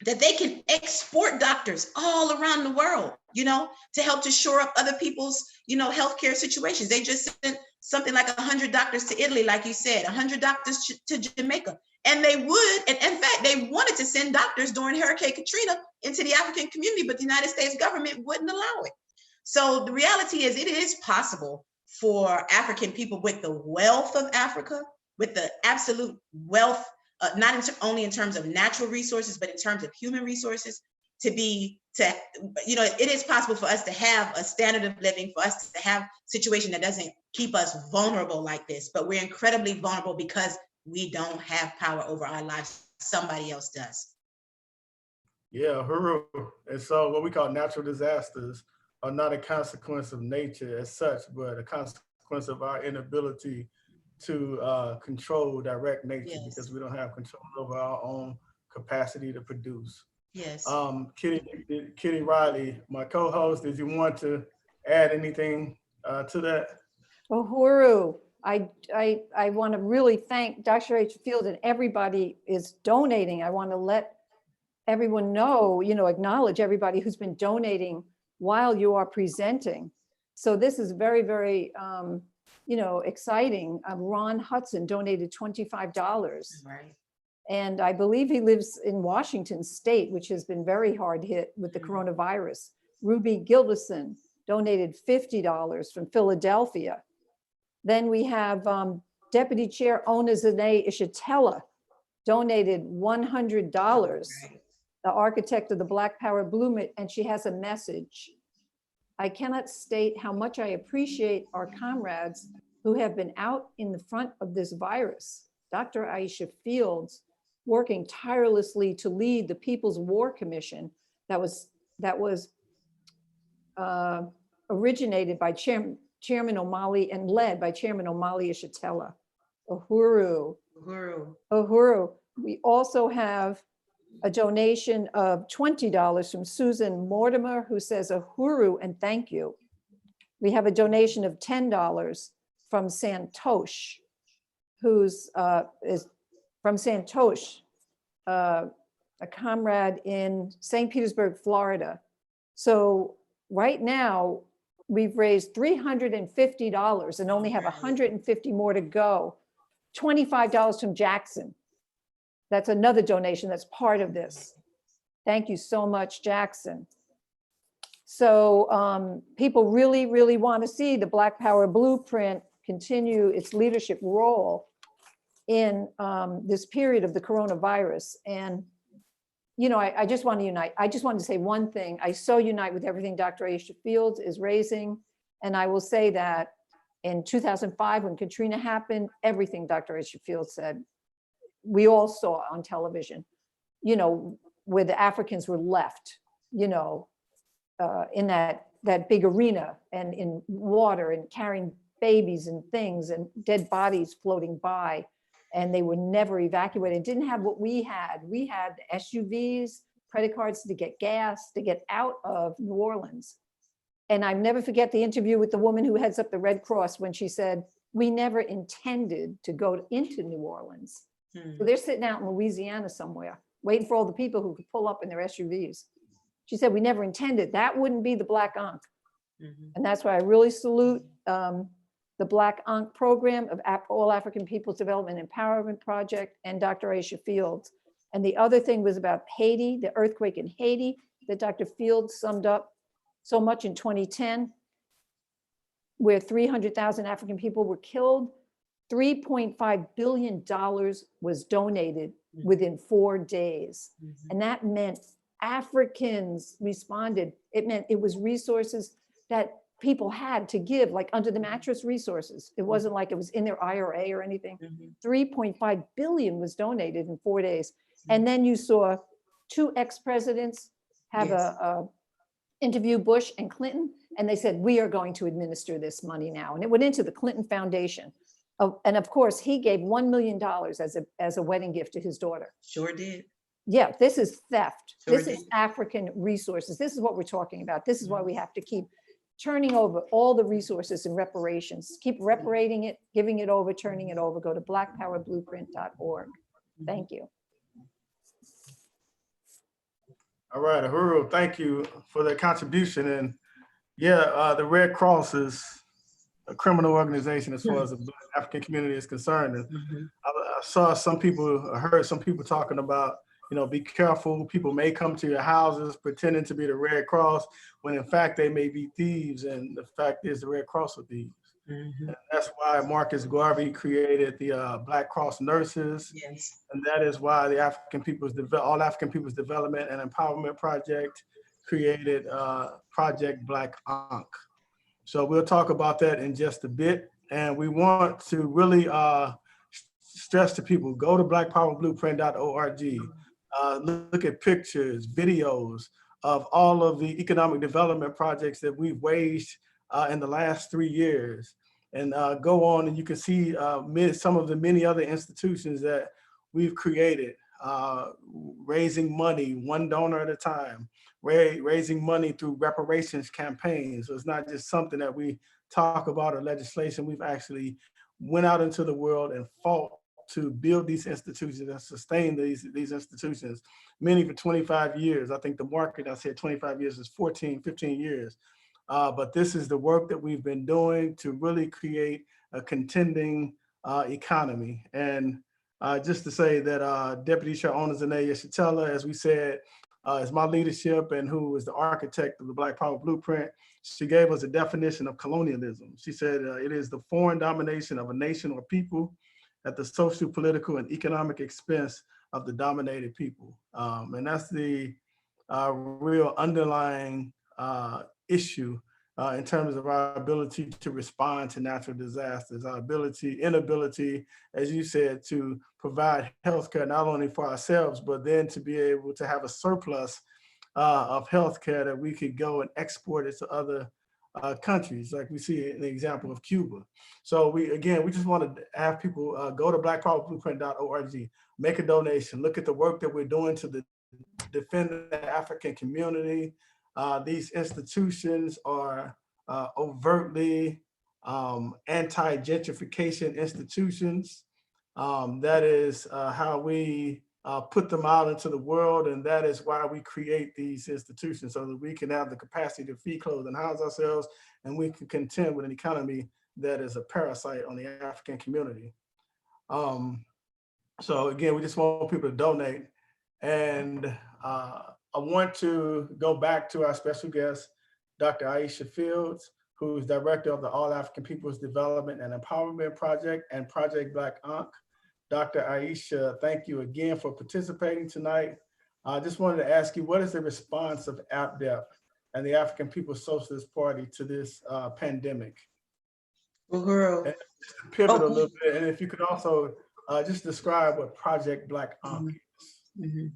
that they can export doctors all around the world, to help to shore up other people's, healthcare situations. They just sent something like 100 doctors to Italy, like you said, 100 doctors to Jamaica. And they would, and in fact, they wanted to send doctors during Hurricane Katrina into the African community, but the United States government wouldn't allow it. So the reality is, it is possible for African people with the wealth of Africa, with the absolute wealth, not only in terms of natural resources, but in terms of human resources, it is possible for us to have a standard of living, for us to have a situation that doesn't keep us vulnerable like this. But we're incredibly vulnerable because we don't have power over our lives. Somebody else does. Yeah, Uhuru. And so what we call natural disasters are not a consequence of nature as such, but a consequence of our inability to control direct nature, Yes. because we don't have control over our own capacity to produce. Yes. Kitty Riley, my co-host, did you want to add anything to that? Uhuru, I want to really thank Dr. H. Field, and everybody is donating. I want to let everyone know, acknowledge everybody who's been donating while you are presenting. So this is very, very, exciting. Ron Hudson donated $25. Right. And I believe he lives in Washington State, which has been very hard hit with the coronavirus. Ruby Gildeson donated $50 from Philadelphia. Then we have Deputy Chair Onezene Ishitela donated $100, Right. the architect of the Black Power Movement, and she has a message. I cannot state how much I appreciate our comrades who have been out in the front of this virus. Dr. Aisha Fields working tirelessly to lead the People's War Commission that was originated by Chairman O'Malley and led by Chairman O'Malley Ishitela. Uhuru. We also have a donation of $20 from Susan Mortimer, who says Uhuru and thank you. We have a donation of $10 from Santosh, who's is from Santosh, a comrade in St. Petersburg, Florida. So right now, we've raised $350 and only have 150 more to go. $25 from Jackson. That's another donation that's part of this. Thank you so much, Jackson. So people really, really want to see the Black Power Blueprint continue its leadership role in this period of the coronavirus. And, I just want to unite. I just wanted to say one thing. I so unite with everything Dr. Aisha Fields is raising. And I will say that in 2005, when Katrina happened, everything Dr. Aisha Fields said, we all saw on television, where the Africans were left, in that big arena and in water and carrying babies and things and dead bodies floating by. and they were never evacuated. Didn't have what we had. We had SUVs, credit cards to get gas, to get out of New Orleans. And I never forget the interview with the woman who heads up the Red Cross when she said, we never intended to go into New Orleans. So they're sitting out in Louisiana somewhere, waiting for all the people who could pull up in their SUVs. She said, we never intended. That wouldn't be the Black Ankh. And that's why I really salute the Black Ankh program of All African Peoples Development Empowerment Project and Dr. Aisha Fields. And the other thing was about Haiti, the earthquake in Haiti that Dr. Fields summed up so much in 2010, where 300,000 African people were killed. $3.5 billion was donated within 4 days. And that meant Africans responded. It meant it was resources that people had to give, like under the mattress resources. It wasn't like it was in their IRA or anything. 3.5 billion was donated in 4 days. And then you saw 2 ex-presidents have a interview Bush and Clinton, and they said, we are going to administer this money now. And it went into the Clinton Foundation. And of course, he gave $1 million as a wedding gift to his daughter. Sure did. Yeah, this is theft. Sure This is did. African resources. This is what we're talking about. This is why we have to keep turning over all the resources and reparations. Keep reparating it, giving it over, turning it over. Go to blackpowerblueprint.org. Thank you. All right, Uhuru, thank you for that contribution. And yeah, the Red Cross is a criminal organization as far as the Black African community is concerned. And I saw some people, I heard some people talking about, you know, be careful. People may come to your houses pretending to be the Red Cross when in fact they may be thieves. And the fact is the Red Cross are thieves. And that's why Marcus Garvey created the Black Cross Nurses. Yes. And that is why the All African Peoples Development and Empowerment Project created Project Black Ankh. So we'll talk about that in just a bit. And we want to really stress to people, go to blackpowerblueprint.org, look at pictures, videos of all of the economic development projects that we've waged in the last 3 years. And go on and you can see some of the many other institutions that we've created, raising money, one donor at a time, raising money through reparations campaigns. So it's not just something that we talk about or legislation. We've actually went out into the world and fought to build these institutions and sustain these institutions, many for 25 years. I think the market, I said 25 years, is 15 years. But this is the work that we've been doing to really create a contending economy. And just to say that Deputy Chair Onozene Yeshitela, as we said, is my leadership and who is the architect of the Black Power Blueprint. She gave us a definition of colonialism. She said it is the foreign domination of a nation or people at the social, political, and economic expense of the dominated people. And that's the real underlying issue in terms of our ability to respond to natural disasters, our inability, as you said, to provide healthcare not only for ourselves, but then to be able to have a surplus of healthcare that we could go and export it to other countries, like we see in the example of Cuba. So we just want to have people go to blackpowerblueprint.org, make a donation, look at the work that we're doing to defend the African community. These institutions are overtly anti-gentrification institutions. That is how we put them out into the world, and that is why we create these institutions, so that we can have the capacity to feed, clothe, and house ourselves, and we can contend with an economy that is a parasite on the African community. So again, we just want people to donate. And I want to go back to our special guest, Dr. Aisha Fields, who is director of the All African Peoples Development and Empowerment Project and Project Black Ankh. Dr. Aisha, thank you again for participating tonight. I just wanted to ask you, what is the response of APDEP and the African People's Socialist Party to this pandemic? Uhuru. And just to pivot a little bit, and if you could also just describe what Project Black Ankh is.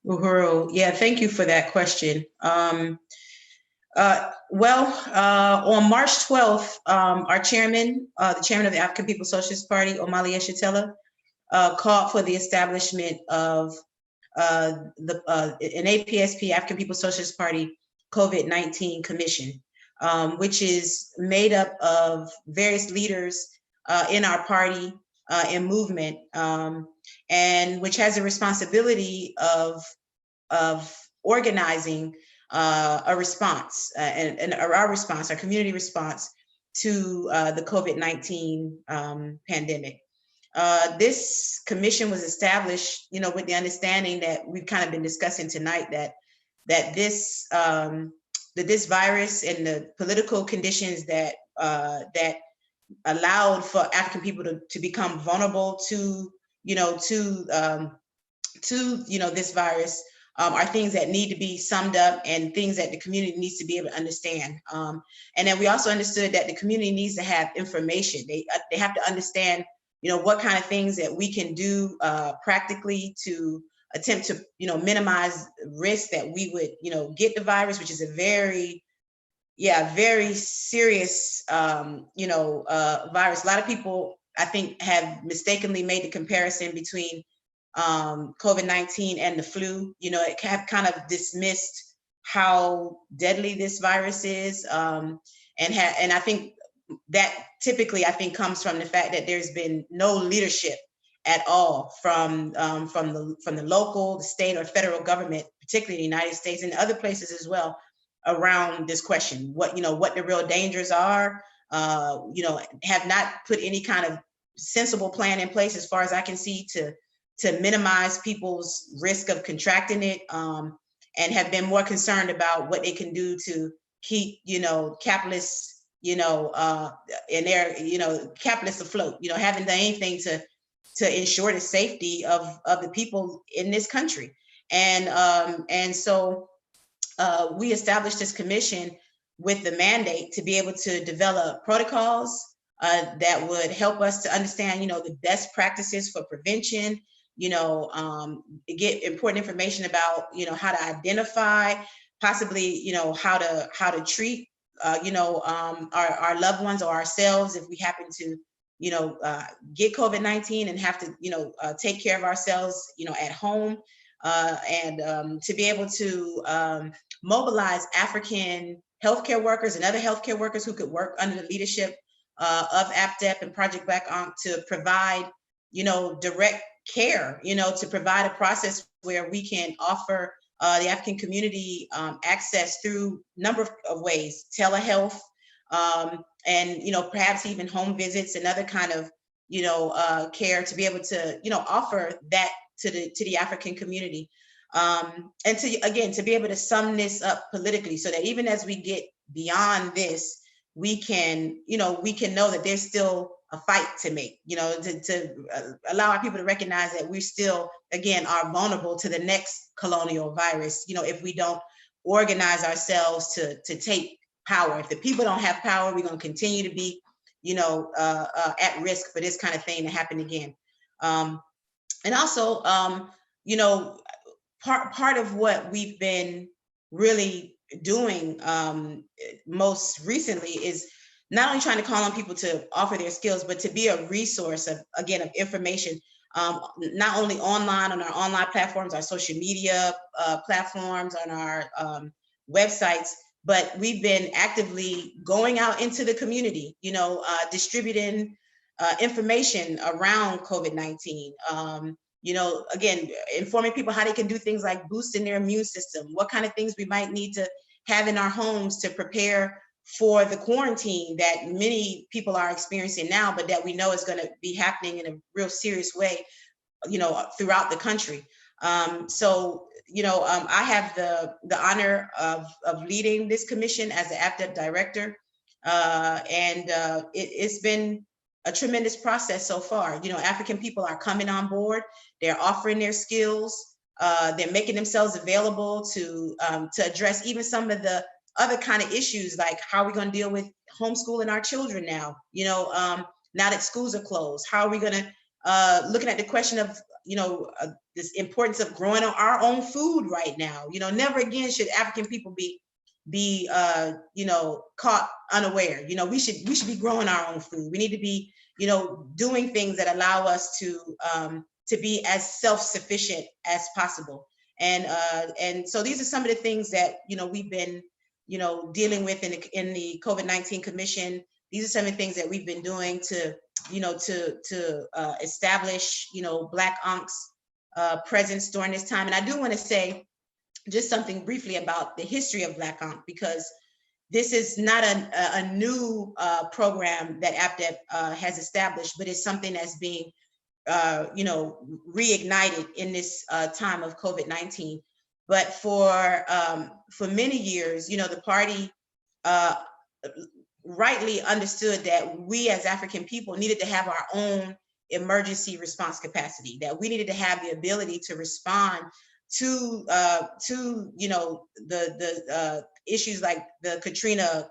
Uhuru, yeah, thank you for that question. On March 12th, our chairman, the chairman of the African People's Socialist Party, Omali Yeshitela, called for the establishment of an APSP, African People's Socialist Party COVID-19 Commission, which is made up of various leaders in our party and movement, and which has a responsibility of organizing a response and our response, our community response to the COVID-19 pandemic. This commission was established, with the understanding that we've kind of been discussing tonight, that this virus and the political conditions that allowed for African people to become vulnerable to this virus are things that need to be summed up and things that the community needs to be able to understand. And then we also understood that the community needs to have information. They have to understand, what kind of things that we can do practically to attempt to, minimize risk that we would, get the virus, which is a very serious, virus. A lot of people, I think, have mistakenly made the comparison between COVID-19 and the flu. It have kind of dismissed how deadly this virus is, and I think that typically, comes from the fact that there's been no leadership at all from the local, the state, or federal government, particularly the United States and other places as well, around this question. What the real dangers are. Have not put any kind of sensible plan in place, as far as I can see, to minimize people's risk of contracting it, and have been more concerned about what they can do to keep, capitalists, in their, capitalists afloat, haven't done anything to ensure the safety of the people in this country. And so we established this commission with the mandate to be able to develop protocols that would help us to understand, the best practices for prevention, get important information about, how to identify, possibly, how to treat, our loved ones or ourselves if we happen to, get COVID-19 and have to, take care of ourselves, at home, and to be able to mobilize African healthcare workers and other healthcare workers who could work under the leadership of APDEP and Project Black Ankh to provide, direct care, to provide a process where we can offer the African community access through a number of ways, telehealth, and, perhaps even home visits and other kind of, care, to be able to, offer that to the African community. And to be able to sum this up politically, so that even as we get beyond this, we can know that there's still a fight to make, to allow our people to recognize that we still, again, are vulnerable to the next colonial virus, if we don't organize ourselves to take power. If the people don't have power, we're going to continue to be, at risk for this kind of thing to happen again. And also, part of what we've been really doing most recently is not only trying to call on people to offer their skills, but to be a resource of information, not only online on our online platforms, our social media platforms, on our websites, but we've been actively going out into the community, distributing information around COVID-19. Again, informing people how they can do things like boosting their immune system, what kind of things we might need to have in our homes to prepare for the quarantine that many people are experiencing now, but that we know is going to be happening in a real serious way, throughout the country. I have the honor of leading this commission as the APDEP director, and it's been a tremendous process so far. African people are coming on board. They're offering their skills. They're making themselves available to address even some of the other kind of issues, like how are we going to deal with homeschooling our children now? Now that schools are closed, how are we going to looking at the question of this importance of growing our own food right now? Never again should African people be be caught unaware. We should be growing our own food. We need to be doing things that allow us to be as self-sufficient as possible. And so these are some of the things that we've been dealing with in the COVID-19 Commission. These are some of the things that we've been doing to establish Black Ank's presence during this time. And I do want to say just something briefly about the history of Black Ankh, because this is not a new program that APDEP has established, but it's something that's being reignited in this time of COVID-19. But for many years, the party rightly understood that we as African people needed to have our own emergency response capacity, that we needed to have the ability to respond to the issues like the Katrina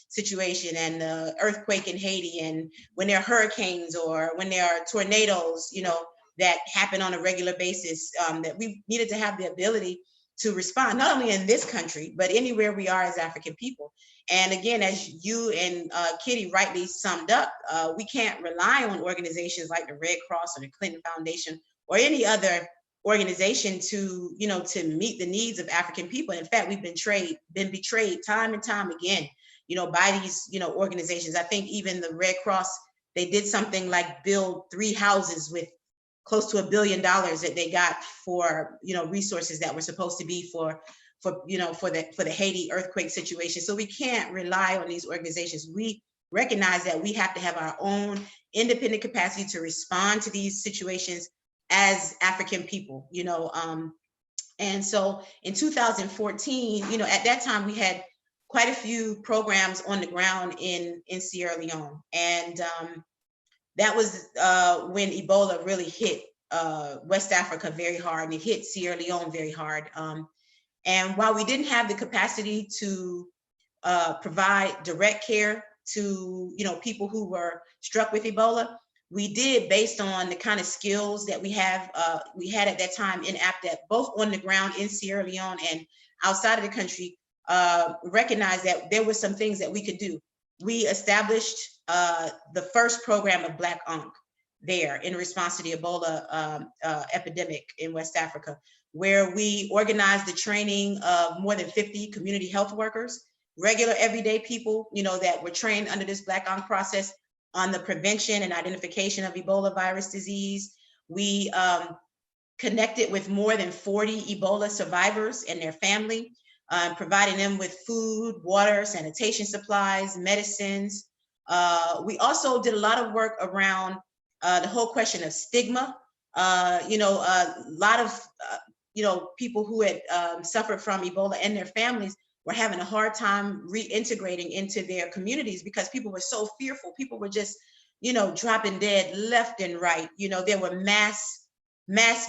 situation and the earthquake in Haiti, and when there are hurricanes or when there are tornadoes that happen on a regular basis, that we needed to have the ability to respond, not only in this country, but anywhere we are as African people. And again, as you and Kitty rightly summed up, we can't rely on organizations like the Red Cross or the Clinton Foundation or any other organization to meet the needs of African people. In fact, we've been betrayed time and time again, by these organizations. I think even the Red Cross, they did something like build 3 houses with close to $1 billion that they got for resources that were supposed to be for the Haiti earthquake situation. So we can't rely on these organizations. We recognize that we have to have our own independent capacity to respond to these situations as African people, and so in 2014, at that time we had quite a few programs on the ground in Sierra Leone, and that was when Ebola really hit West Africa very hard, and it hit Sierra Leone very hard. And while we didn't have the capacity to provide direct care to people who were struck with Ebola, we did, based on the kind of skills that we had at that time in APDEP, both on the ground in Sierra Leone and outside of the country, recognize that there were some things that we could do. We established the first program of Black Ankh there in response to the Ebola epidemic in West Africa, where we organized the training of more than 50 community health workers, regular everyday people, that were trained under this Black Ankh process on the prevention and identification of Ebola virus disease. We connected with more than 40 Ebola survivors and their family, providing them with food, water, sanitation supplies, medicines. We also did a lot of work around the whole question of stigma. A lot of people who had suffered from Ebola and their families were having a hard time reintegrating into their communities because people were so fearful. People were just, dropping dead left and right. There were mass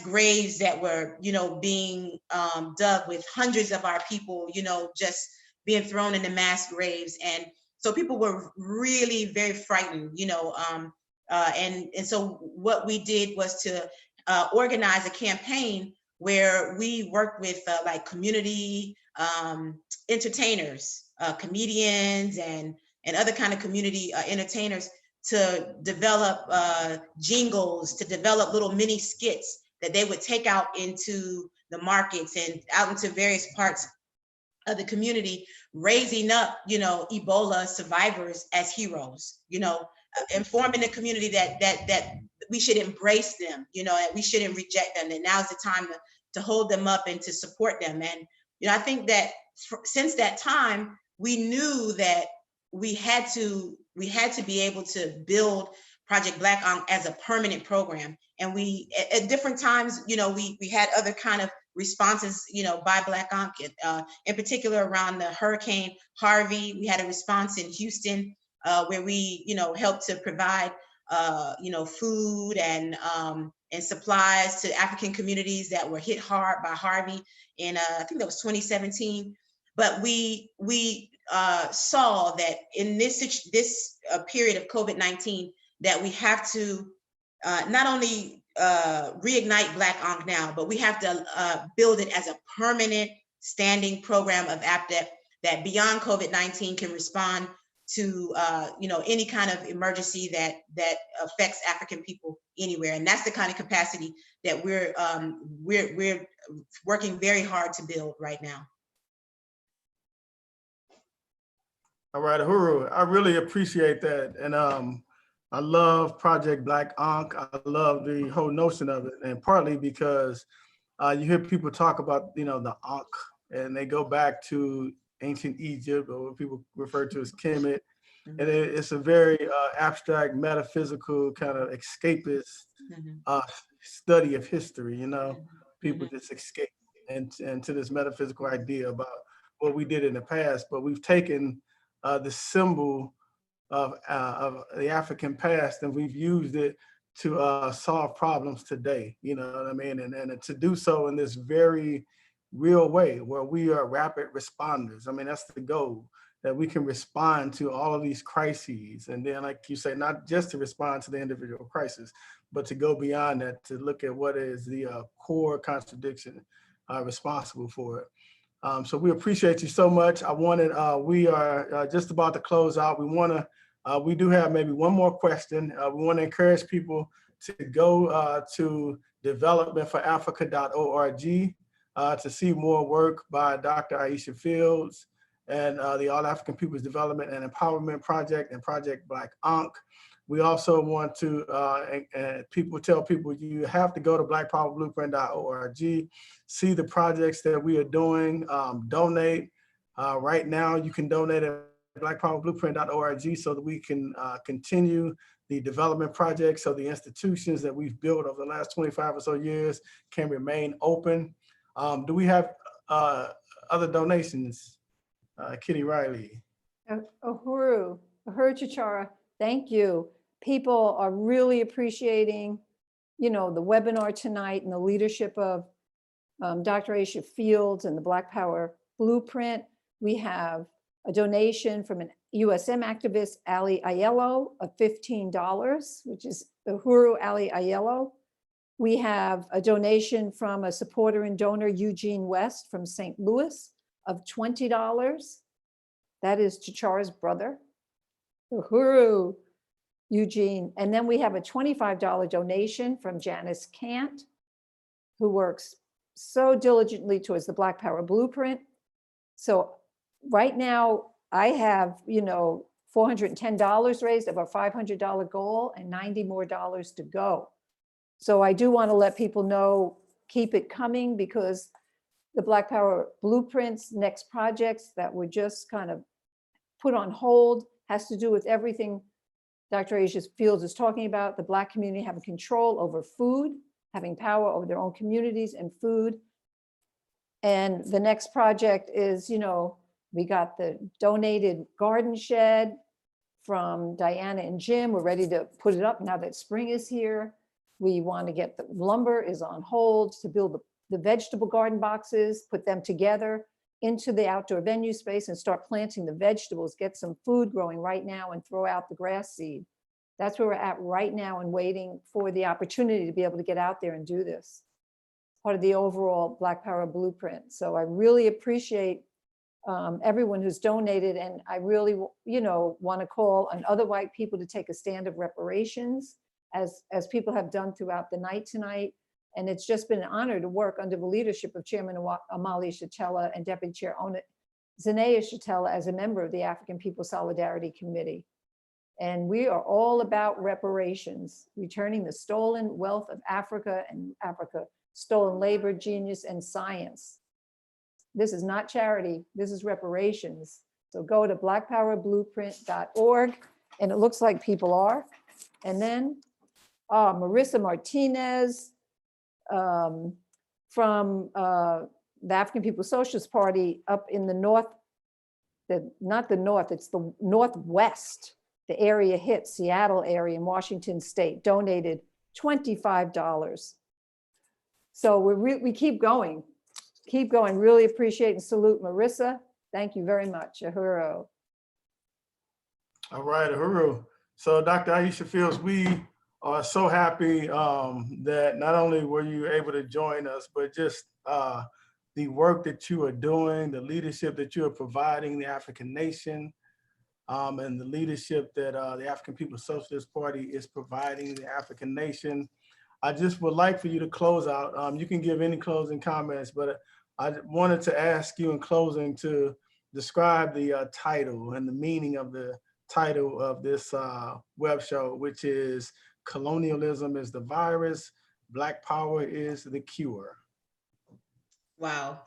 graves that were, being dug with hundreds of our people, just being thrown into mass graves. And so people were really very frightened, and so what we did was to organize a campaign where we worked with like community entertainers, comedians and other kind of community entertainers to develop jingles, to develop little mini skits that they would take out into the markets and out into various parts of the community, raising up, Ebola survivors as heroes, informing the community that we should embrace them, that we shouldn't reject them, and now's the time to hold them up and to support them. And I think that since that time, we knew that we had to be able to build Project Black Ankh as a permanent program. And we, at different times, we had other kind of responses, by Black Ankh, in particular around the Hurricane Harvey. We had a response in Houston where we, helped to provide, food and supplies to African communities that were hit hard by Harvey in, I think that was 2017. But we saw that in this period of COVID-19, that we have to not only reignite Black Ankh now, but we have to build it as a permanent, standing program of APDEP that beyond COVID-19 can respond to any kind of emergency that affects African people anywhere. And that's the kind of capacity that we're working very hard to build right now. All right, Uhuru, I really appreciate that. And I love Project Black Ankh. I love the whole notion of it, and partly because you hear people talk about, the Ankh, and they go back to ancient Egypt, or what people refer to as Kemet. And it's a very abstract, metaphysical, kind of escapist study of history. People just escape into this metaphysical idea about what we did in the past, but we've taken the symbol of the African past, and we've used it to solve problems today. You know what I mean? And to do so in this very real way, where we are rapid responders. I mean, that's the goal, that we can respond to all of these crises. And then, like you say, not just to respond to the individual crisis, but to go beyond that, to look at what is the core contradiction responsible for it. So we appreciate you so much. We are just about to close out. We do have maybe one more question. We want to encourage people to go to developmentforafrica.org to see more work by Dr. Aisha Fields and the All African People's Development and Empowerment Project and Project Black Ankh. We also want to tell people you have to go to blackpowerblueprint.org, see the projects that we are doing, donate. Right now, you can donate at blackpowerblueprint.org so that we can continue the development projects, so the institutions that we've built over the last 25 or so years can remain open. Do we have other donations? Kitty Riley. Uhuru Ticharwa, thank you. People are really appreciating, the webinar tonight and the leadership of Dr. Aisha Fields and the Black Power Blueprint. We have a donation from an USM activist, Ali Aiello, of $15, which is Uhuru Ali Aiello. We have a donation from a supporter and donor, Eugene West from St. Louis, of $20. That is Ticharwa's brother, Uhuru, Eugene. And then we have a $25 donation from Janice Kant, who works so diligently towards the Black Power Blueprint. So right now I have, $410 raised of our $500 goal and $90 more to go. So I do want to let people know, keep it coming, because the Black Power Blueprint's next projects that were just kind of put on hold has to do with everything Dr. Aisha Fields is talking about, the Black community having control over food, having power over their own communities and food. And the next project is, we got the donated garden shed from Diana and Jim. We're ready to put it up now that spring is here. We want to get the lumber is on hold to build the vegetable garden boxes, put them together into the outdoor venue space and start planting the vegetables, get some food growing right now and throw out the grass seed. That's where we're at right now and waiting for the opportunity to be able to get out there and do this. Part of the overall Black Power Blueprint. So I really appreciate everyone who's donated, and I really, want to call on other white people to take a stand of reparations, as people have done throughout the night tonight. And it's just been an honor to work under the leadership of Chairman Amalia Shatella and Deputy Chair Zanaya Shatella as a member of the African People Solidarity Committee. And we are all about reparations, returning the stolen wealth of Africa and stolen labor, genius, and science. This is not charity, this is reparations. So go to blackpowerblueprint.org, and it looks like people are. And then Marissa Martinez, from the African People's Socialist Party up in the north, not the north, it's the northwest, the area hit, Seattle area in Washington State, donated $25. So we keep going, really appreciate and salute Marissa. Thank you very much, Uhuru. All right, Uhuru. So Dr. Aisha Fields, we are so happy that not only were you able to join us, but just the work that you are doing, the leadership that you are providing the African nation, and the leadership that the African People's Socialist Party is providing the African nation. I just would like for you to close out. You can give any closing comments, but I wanted to ask you in closing to describe the title and the meaning of the title of this web show, which is Colonialism is the Virus, Black Power is the Cure. Wow.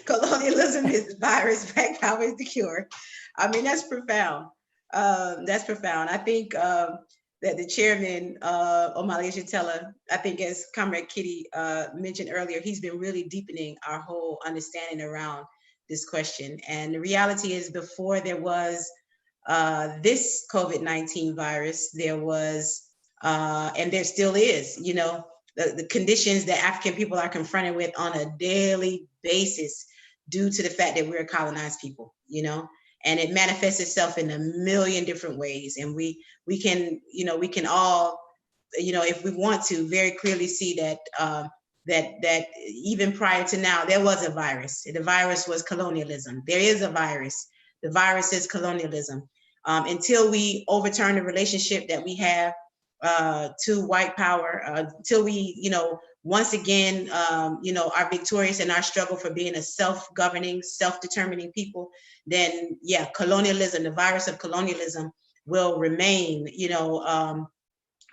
Colonialism is the virus, Black Power is the cure. I mean, that's profound. That's profound. I think that the chairman, Omali Yeshitela, I think as Comrade Kitty mentioned earlier, he's been really deepening our whole understanding around this question. And the reality is, before there was this COVID-19 virus, there was, and there still is, you know, the conditions that African people are confronted with on a daily basis due to the fact that we're a colonized people, you know, and it manifests itself in a million different ways. And we can, you know, we can all, you know, if we want to, very clearly see that that even prior to now, there was a virus. The virus was colonialism. There is a virus. The virus is colonialism. Until we overturn the relationship that we have to white power, until we, you know, once again, you know, are victorious in our struggle for being a self-governing, self-determining people, then yeah, colonialism, the virus of colonialism will remain, you know,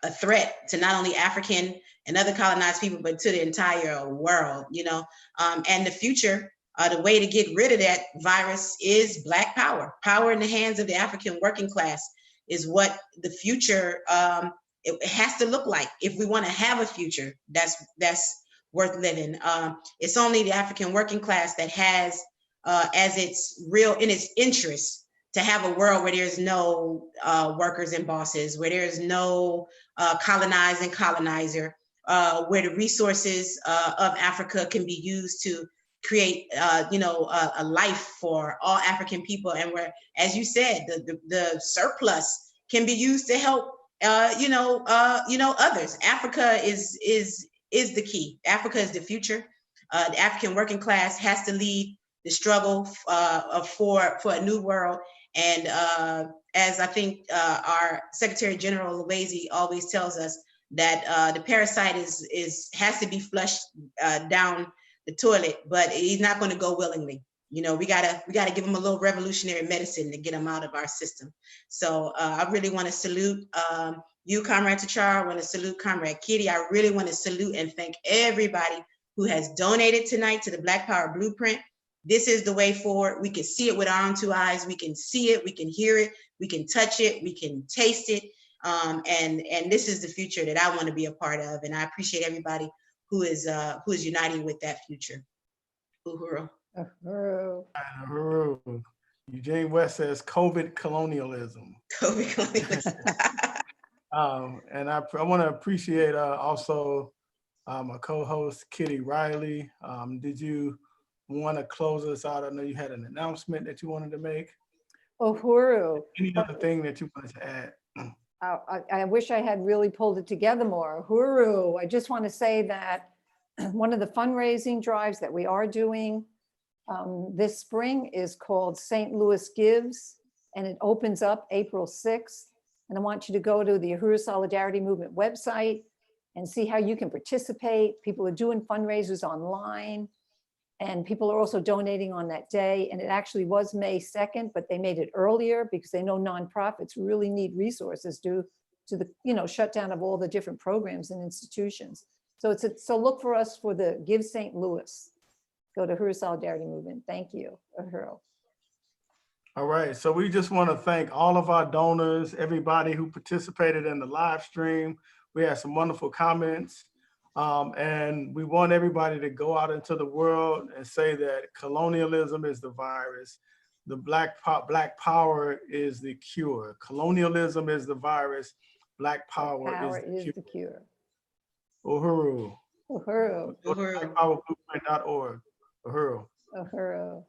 a threat to not only African and other colonized people, but to the entire world, you know. And the future, the way to get rid of that virus is Black power. Power in the hands of the African working class is what the future, it has to look like if we want to have a future that's worth living. It's only the African working class that has as its real in its interest to have a world where there's no workers and bosses, where there's no colonized and colonizer, where the resources of Africa can be used to create, you know, a life for all African people, and where, as you said, the surplus can be used to help, you know, others. Africa is the key. Africa is the future. The African working class has to lead the struggle for a new world. And as I think our Secretary General Lawezi always tells us, that the parasite has to be flushed down the toilet, but he's not going to go willingly. You know, we gotta give him a little revolutionary medicine to get him out of our system. So I really want to salute you, Comrade Ticharwa. I want to salute Comrade Kitty. I really want to salute and thank everybody who has donated tonight to the Black Power Blueprint. This is the way forward. We can see it with our own two eyes. We can see it, we can hear it, we can touch it, we can taste it. And this is the future that I want to be a part of. And I appreciate everybody who is uniting with that future. Uhuru. Uhuru. Uhuru. Eugene West says COVID colonialism. COVID colonialism. And I want to appreciate also my co-host Kitty Riley. Did you want to close us out? I know you had an announcement that you wanted to make. Uhuru. Any other thing that you wanted to add? I wish I had really pulled it together more. Uhuru. I just want to say that one of the fundraising drives that we are doing this spring is called St. Louis Gives, and it opens up April 6th. And I want you to go to the Uhuru Solidarity Movement website and see how you can participate. People are doing fundraisers online, and people are also donating on that day. And it actually was May 2nd, but they made it earlier because they know nonprofits really need resources due to the, you know, shutdown of all the different programs and institutions. So so look for us for the Give St. Louis. Go to Uhuru Solidarity Movement. Thank you, Uhuru. All right, so we just want to thank all of our donors, everybody who participated in the live stream. We had some wonderful comments. And we want everybody to go out into the world and say that colonialism is the virus. The Black Power is the cure. Colonialism is the virus. Black Power is the cure. Uhuru. Uhuru. Uhuru. BlackPowerBlueprint.org. Uhuru. Uhuru.